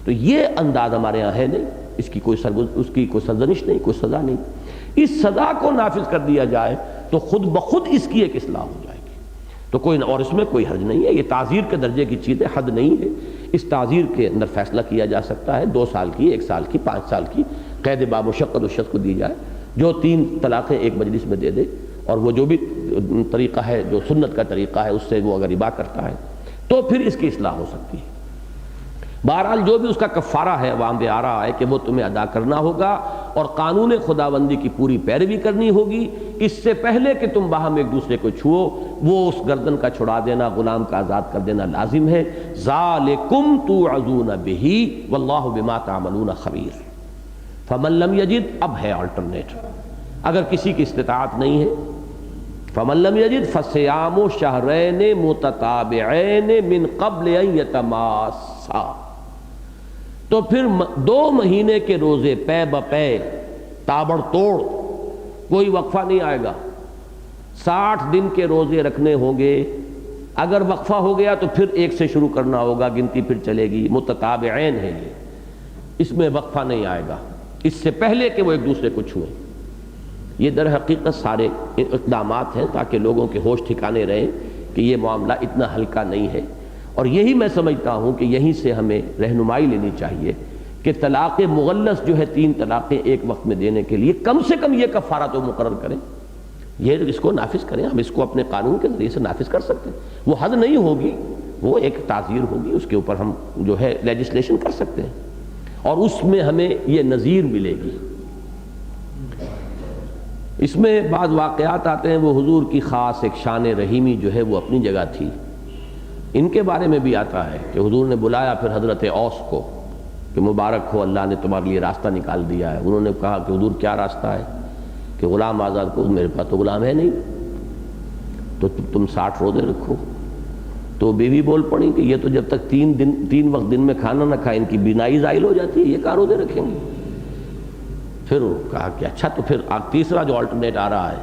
تو یہ انداز ہمارے ہاں ہے نہیں، اس کی کوئی سرزنش نہیں، کوئی سزا نہیں. اس سزا کو نافذ کر دیا جائے تو خود بخود اس کی ایک اصلاح ہو جائے گی. تو کوئی، اور اس میں کوئی حرج نہیں ہے. یہ تعزیر کے درجے کی چیز ہے، حد نہیں ہے. اس تعزیر کے اندر فیصلہ کیا جا سکتا ہے، 2 سال کی، 1 سال کی، 5 سال کی قید با مشقت اس شخص کو دی جائے جو 3 طلاقیں ایک مجلس میں دے دے. اور وہ جو بھی طریقہ ہے، جو سنت کا طریقہ ہے، اس سے وہ اگر اباء کرتا ہے تو پھر اس کی اصلاح ہو سکتی ہے. بہرحال جو بھی اس کا کفارہ ہے عوام پہ آ رہا ہے کہ وہ تمہیں ادا کرنا ہوگا. اور قانون خداوندی کی پوری پیروی کرنی ہوگی۔ اس سے پہلے کہ تم باہم ایک دوسرے کو چھو، وہ اس گردن کا چھڑا دینا، غلام کا آزاد کر دینا لازم ہے۔ ذالکم توعظون بہ واللہ بما تعملون خبیر۔ فمن لم یجد، اب ہے آلٹرنیٹ، اگر کسی کی استطاعت نہیں ہے، فمن لم یجد فصیام شہرین متتابعین من قبل ان یتماسا، تو پھر 2 مہینے کے روزے پے بپے تابڑ توڑ، کوئی وقفہ نہیں آئے گا، 60 دن کے روزے رکھنے ہوں گے۔ اگر وقفہ ہو گیا تو پھر 1 سے شروع کرنا ہوگا، گنتی پھر چلے گی، متتابعین ہے یہ، اس میں وقفہ نہیں آئے گا اس سے پہلے کہ وہ ایک دوسرے کو چھوئیں۔ یہ در حقیقت سارے اقدامات ہیں تاکہ لوگوں کے ہوش ٹھکانے رہیں کہ یہ معاملہ اتنا ہلکا نہیں ہے، اور یہی میں سمجھتا ہوں کہ یہیں سے ہمیں رہنمائی لینی چاہیے کہ طلاق مغلظ جو ہے 3 طلاقیں ایک وقت میں دینے کے لیے کم سے کم یہ کفارہ تو مقرر کریں، یہ اس کو نافذ کریں۔ ہم اس کو اپنے قانون کے ذریعے سے نافذ کر سکتے ہیں، وہ حد نہیں ہوگی، وہ ایک تعزیر ہوگی، اس کے اوپر ہم جو ہے لیجسلیشن کر سکتے ہیں، اور اس میں ہمیں یہ نظیر ملے گی۔ اس میں بعض واقعات آتے ہیں، وہ حضور کی خاص ایک شان رحیمی جو ہے وہ اپنی جگہ تھی۔ ان کے بارے میں بھی آتا ہے کہ حضور نے بلایا پھر حضرت اوس کو کہ مبارک ہو، اللہ نے تمہارے لیے راستہ نکال دیا ہے۔ انہوں نے کہا کہ حضور کیا راستہ ہے؟ کہ غلام آزاد کو۔ میرے پاس تو غلام ہے نہیں، تو تم 60 روزے رکھو۔ تو بیوی بول پڑی کہ یہ تو جب تک 3 وقت دن میں کھانا نہ کھائے ان کی بینائی زائل ہو جاتی ہے، یہ کیا روزے رکھیں گے؟ پھر کہا کہ اچھا، تو پھر تیسرا جو آلٹرنیٹ آ رہا ہے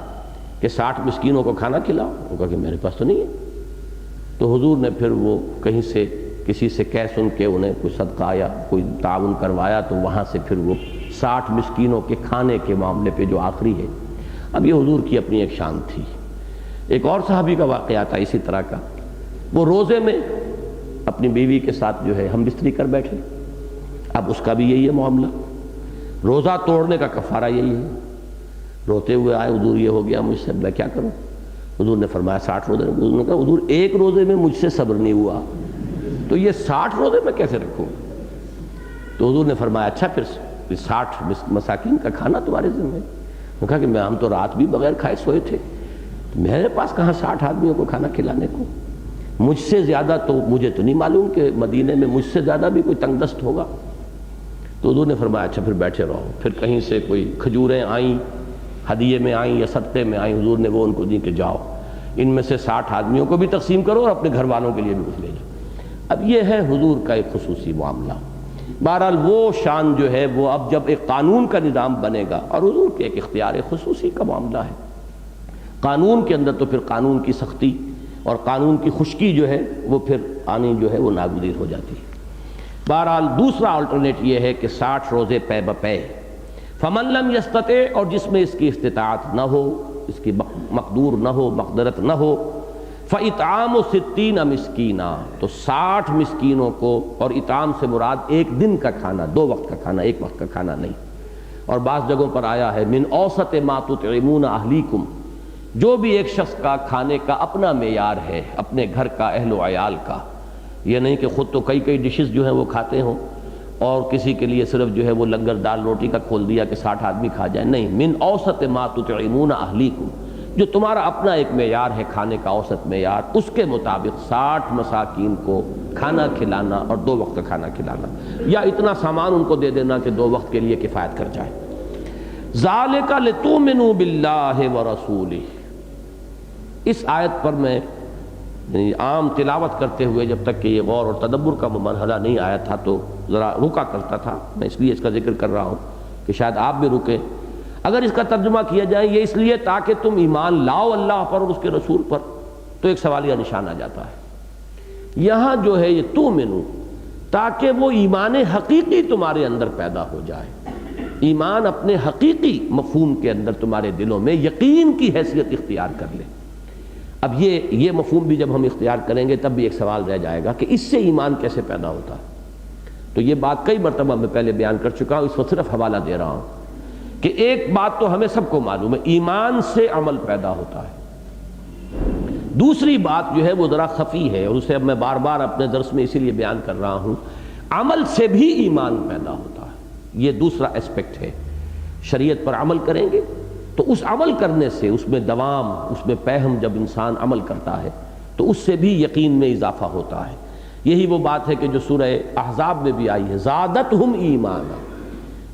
کہ 60 مسکینوں کو کھانا کھلاؤ۔ وہ کہا کہ میرے پاس تو نہیں ہے۔ تو حضور نے پھر وہ کہیں سے کسی سے کہہ سن کے انہیں کوئی صدقہ یا کوئی تعاون کروایا، تو وہاں سے پھر وہ 60 مسکینوں کے کھانے کے معاملے پہ جو آخری ہے۔ اب یہ حضور کی اپنی ایک شان تھی۔ ایک اور صحابی کا واقعہ تھا اسی طرح کا، وہ روزے میں اپنی بیوی کے ساتھ جو ہے ہم بستری کر بیٹھے۔ اب اس کا بھی یہی ہے معاملہ، روزہ توڑنے کا کفارہ یہی ہے۔ روتے ہوئے آئے، حضور یہ ہو گیا مجھ سے، میں کیا کروں؟ حضور نے فرمایا 60 روزے۔ حضور نے کہا حضور ایک روزے میں مجھ سے صبر نہیں ہوا، تو یہ 60 روزے میں کیسے رکھوں؟ تو حضور نے فرمایا اچھا پھر 60 مساکین کا کھانا تمہارے ذمہ ہے۔ میں کہا کہ ہم تو رات بھی بغیر کھائے سوئے تھے، میرے پاس کہاں 60 آدمیوں کو کھانا کھلانے کو؟ مجھ سے زیادہ تو مجھے تو نہیں معلوم کہ مدینے میں مجھ سے زیادہ بھی کوئی تنگ دست ہوگا۔ تو حضور نے فرمایا اچھا پھر بیٹھے رہو۔ پھر کہیں سے کوئی کھجوریں آئیں، ہدیے میں آئیں یا صدقے میں آئیں، حضور نے وہ ان کو دی کہ جاؤ ان میں سے 60 آدمیوں کو بھی تقسیم کرو اور اپنے گھر والوں کے لیے بھی کچھ لے جاؤ۔ اب یہ ہے حضور کا ایک خصوصی معاملہ۔ بہرحال وہ شان جو ہے وہ اب جب ایک قانون کا نظام بنے گا، اور حضور کے ایک اختیار خصوصی کا معاملہ ہے، قانون کے اندر تو پھر قانون کی سختی اور قانون کی خشکی جو ہے وہ پھر آنی جو ہے وہ ناگزیر ہو جاتی ہے۔ بہرحال دوسرا آلٹرنیٹ یہ ہے کہ 60 روزے پے بپے۔ فمن لم یستطع، اور جس میں اس کی استطاعت نہ ہو، اس کی مقدور نہ ہو، مقدرت نہ ہو، فاطعام 60 مسکینا، تو 60 مسکینوں کو، اور اطعام سے مراد ایک دن کا کھانا، 2 وقت کا کھانا، ایک وقت کا کھانا نہیں۔ اور بعض جگہوں پر آیا ہے من اوسط ما تطعمون اہلیکم، جو بھی ایک شخص کا کھانے کا اپنا معیار ہے، اپنے گھر کا، اہل و عیال کا، یہ نہیں کہ خود تو کئی ڈشز جو ہیں وہ کھاتے ہوں اور کسی کے لیے صرف جو ہے وہ لنگر دال روٹی کا کھول دیا کہ 60 آدمی کھا جائیں، نہیں، من اوسط ما تطعمون اہلیکم، جو تمہارا اپنا ایک معیار ہے کھانے کا، اوسط معیار، اس کے مطابق 60 مساکین کو کھانا کھلانا اور 2 وقت کا کھانا کھلانا، یا اتنا سامان ان کو دے دینا کہ 2 وقت کے لیے کفایت کر جائے۔ ذالک لتؤمنوا باللہ ورسولہ، اس آیت پر میں عام تلاوت کرتے ہوئے جب تک کہ یہ غور اور تدبر کا مرحلہ نہیں آیا تھا تو ذرا رکا کرتا تھا، میں اس لیے اس کا ذکر کر رہا ہوں کہ شاید آپ بھی رکیں۔ اگر اس کا ترجمہ کیا جائے یہ اس لیے تاکہ تم ایمان لاؤ اللہ پر اور اس کے رسول پر، تو ایک سوالیہ نشان آ جاتا ہے۔ یہاں جو ہے یہ تؤمنو، تاکہ وہ ایمان حقیقی تمہارے اندر پیدا ہو جائے، ایمان اپنے حقیقی مفہوم کے اندر تمہارے دلوں میں یقین کی حیثیت اختیار کر لے۔ اب یہ مفہوم بھی جب ہم اختیار کریں گے تب بھی ایک سوال رہ جائے گا کہ اس سے ایمان کیسے پیدا ہوتا ہے؟ تو یہ بات کئی مرتبہ میں پہلے بیان کر چکا ہوں، اس وقت صرف حوالہ دے رہا ہوں کہ ایک بات تو ہمیں سب کو معلوم ہے، ایمان سے عمل پیدا ہوتا ہے۔ دوسری بات جو ہے وہ ذرا خفی ہے، اور اسے اب میں بار بار اپنے درس میں اسی لیے بیان کر رہا ہوں، عمل سے بھی ایمان پیدا ہوتا ہے، یہ دوسرا اسپیکٹ ہے۔ شریعت پر عمل کریں گے تو اس عمل کرنے سے اس میں دوام، اس میں پہم جب انسان عمل کرتا ہے تو اس سے بھی یقین میں اضافہ ہوتا ہے۔ یہی وہ بات ہے کہ جو سورہ احزاب میں بھی آئی ہے، زادتہم ایمانا،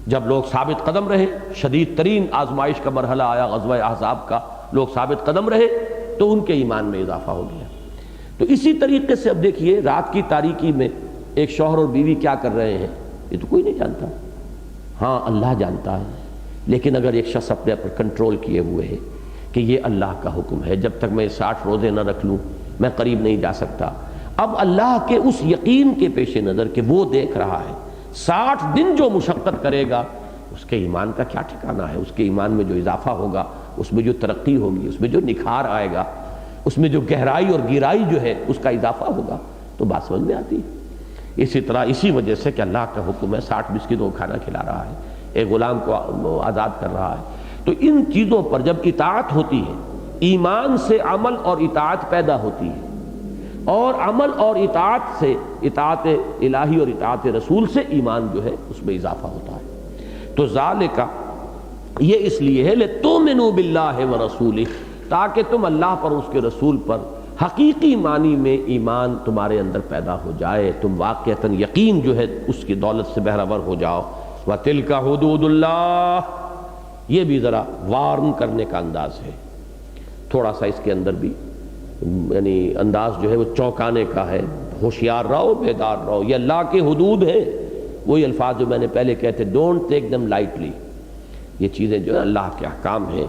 جب لوگ ثابت قدم رہے، شدید ترین آزمائش کا مرحلہ آیا غزوہ احزاب کا، لوگ ثابت قدم رہے تو ان کے ایمان میں اضافہ ہو گیا۔ تو اسی طریقے سے اب دیکھیے رات کی تاریکی میں ایک شوہر اور بیوی کیا کر رہے ہیں، یہ تو کوئی نہیں جانتا، ہاں اللہ جانتا ہے، لیکن اگر ایک شخص اپنے پر کنٹرول کیے ہوئے ہے کہ یہ اللہ کا حکم ہے، جب تک میں 60 روزے نہ رکھ لوں میں قریب نہیں جا سکتا، اب اللہ کے اس یقین کے پیش نظر کہ وہ دیکھ رہا ہے 60 دن جو مشقت کرے گا اس کے ایمان کا کیا ٹھکانہ ہے، اس کے ایمان میں جو اضافہ ہوگا، اس میں جو ترقی ہوگی، اس میں جو نکھار آئے گا، اس میں جو گہرائی اور گہرائی جو ہے اس کا اضافہ ہوگا، تو بات سمجھ میں آتی ہے۔ اسی طرح اسی وجہ سے کہ اللہ کا حکم ہے، 60 مسکینوں کو کھانا کھلا رہا ہے، ایک غلام کو آزاد کر رہا ہے، تو ان چیزوں پر جب اطاعت ہوتی ہے، ایمان سے عمل اور اطاعت پیدا ہوتی ہے، اور عمل اور اطاعت سے، اطاعت الہی اور اطاعت رسول سے ایمان جو ہے اس میں اضافہ ہوتا ہے۔ تو ذالک یہ اس لیے ہے لتؤمنوا باللہ ورسولہ، تاکہ تم اللہ پر، اس کے رسول پر حقیقی معنی میں ایمان تمہارے اندر پیدا ہو جائے، تم واقعتاً یقین جو ہے اس کی دولت سے بہرور ہو جاؤ۔ وَتِلْكَ حُدُودُ اللَّهِ، یہ بھی ذرا وارن کرنے کا انداز ہے، تھوڑا سا اس کے اندر بھی یعنی انداز جو ہے وہ چونکانے کا ہے، ہوشیار رہو، بیدار رہو، یہ اللہ کے حدود ہیں، وہی الفاظ جو میں نے پہلے کہتے ڈونٹ ٹیک دم لائٹلی، یہ چیزیں جو ہے اللہ کے احکام ہیں۔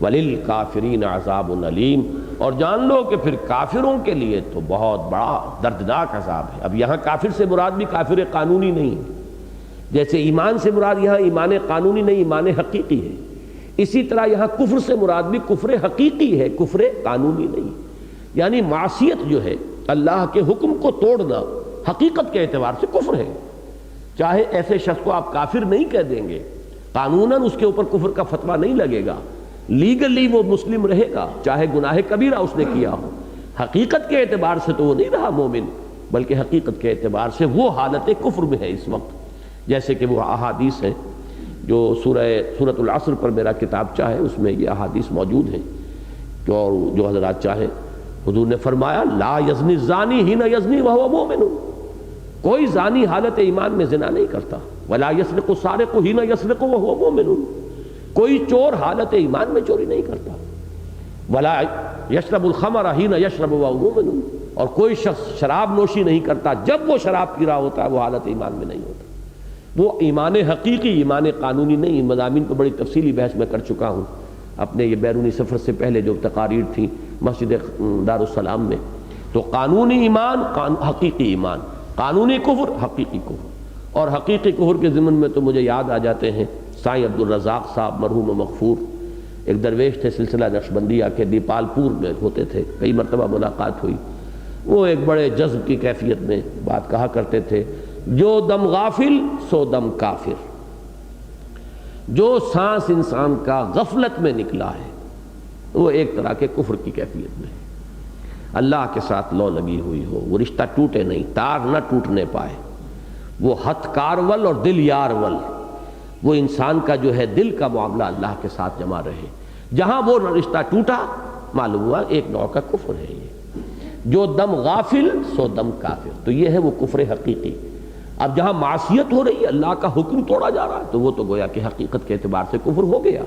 وَلِلْكَافِرِينَ عَذَابٌ أَلِيمٌ، اور جان لو کہ پھر کافروں کے لیے تو بہت بڑا دردناک عذاب ہے۔ اب یہاں کافر سے مراد بھی کافر قانونی نہیں ہے، جیسے ایمان سے مراد یہاں ایمان قانونی نہیں، ایمان حقیقی ہے، اسی طرح یہاں کفر سے مراد بھی کفر حقیقی ہے، کفر قانونی نہیں، یعنی معصیت جو ہے اللہ کے حکم کو توڑنا حقیقت کے اعتبار سے کفر ہے۔ چاہے ایسے شخص کو آپ کافر نہیں کہہ دیں گے، قانوناً اس کے اوپر کفر کا فتویٰ نہیں لگے گا، لیگلی وہ مسلم رہے گا چاہے گناہ کبیرہ اس نے کیا ہو، حقیقت کے اعتبار سے تو وہ نہیں رہا مومن، بلکہ حقیقت کے اعتبار سے وہ حالت کفر میں ہے اس وقت۔ جیسے کہ وہ احادیث ہیں جو سورۃ العصر پر میرا کتاب چاہے اس میں یہ احادیث موجود ہیں، جو حضرات چاہیں، حضور نے فرمایا لا یزنی الزانی حین یزنی وہو مومن، کوئی زانی حالت ایمان میں زنا نہیں کرتا، ولا یسرق السارق حین یسرق وہو مومن، کوئی چور حالت ایمان میں چوری نہیں کرتا، ولا یشرب الخمر حین یشرب وہو مومن، اور کوئی شخص شراب نوشی نہیں کرتا جب وہ شراب پی رہا ہوتا ہے، وہ حالت ایمان میں نہیں ہوتا۔ وہ ایمان حقیقی، ایمان قانونی نہیں۔ ان مضامین پر بڑی تفصیلی بحث میں کر چکا ہوں اپنے یہ بیرونی سفر سے پہلے جو تقاریر تھیں مسجد دارالسلام میں۔ تو قانونی ایمان، حقیقی ایمان، قانونی کفر، حقیقی کفر، اور حقیقی کفر کے ضمن میں تو مجھے یاد آ جاتے ہیں سائیں عبدالرزاق صاحب مرحوم و مغفور، ایک درویش تھے، سلسلہ نقشبندیہ کے، دیپال پور میں ہوتے تھے، کئی مرتبہ ملاقات ہوئی۔ وہ ایک بڑے جذب کی کیفیت میں بات کہا کرتے تھے، جو دم غافل سو دم کافر، جو سانس انسان کا غفلت میں نکلا ہے وہ ایک طرح کے کفر کی کیفیت میں ہے۔ اللہ کے ساتھ لو لگی ہوئی ہو، وہ رشتہ ٹوٹے نہیں، تار نہ ٹوٹنے پائے، وہ ہتھ کارول اور دل یارول، وہ انسان کا جو ہے دل کا معاملہ اللہ کے ساتھ جمع رہے، جہاں وہ رشتہ ٹوٹا معلوم ہوا ایک نوع کا کفر ہے یہ۔ جو دم غافل سو دم کافر، تو یہ ہے وہ کفر حقیقی۔ اب جہاں معصیت ہو رہی ہے، اللہ کا حکم توڑا جا رہا ہے، تو وہ تو گویا کہ حقیقت کے اعتبار سے کفر ہو گیا۔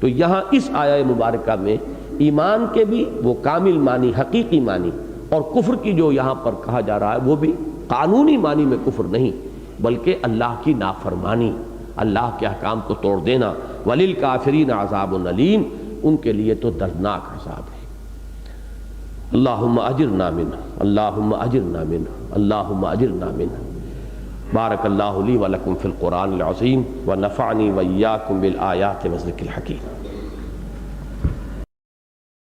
تو یہاں اس آیہ مبارکہ میں ایمان کے بھی وہ کامل معنی، حقیقی معنی، اور کفر کی جو یہاں پر کہا جا رہا ہے وہ بھی قانونی معنی میں کفر نہیں، بلکہ اللہ کی نافرمانی، اللہ کے احکام کو توڑ دینا۔ وَلِلْكَافِرِينَ عَذَابٌ أَلِيمٌ، ان کے لیے تو دردناک عذاب ہے۔ اللہم اجرنا منہ، اللہم اجرنا منہ، اللہم اجرنا منہ۔ بارک اللہ لی ولکم فی القرآن العظیم ونفعنی وإیاکم بالآیات والذکر الحکیم۔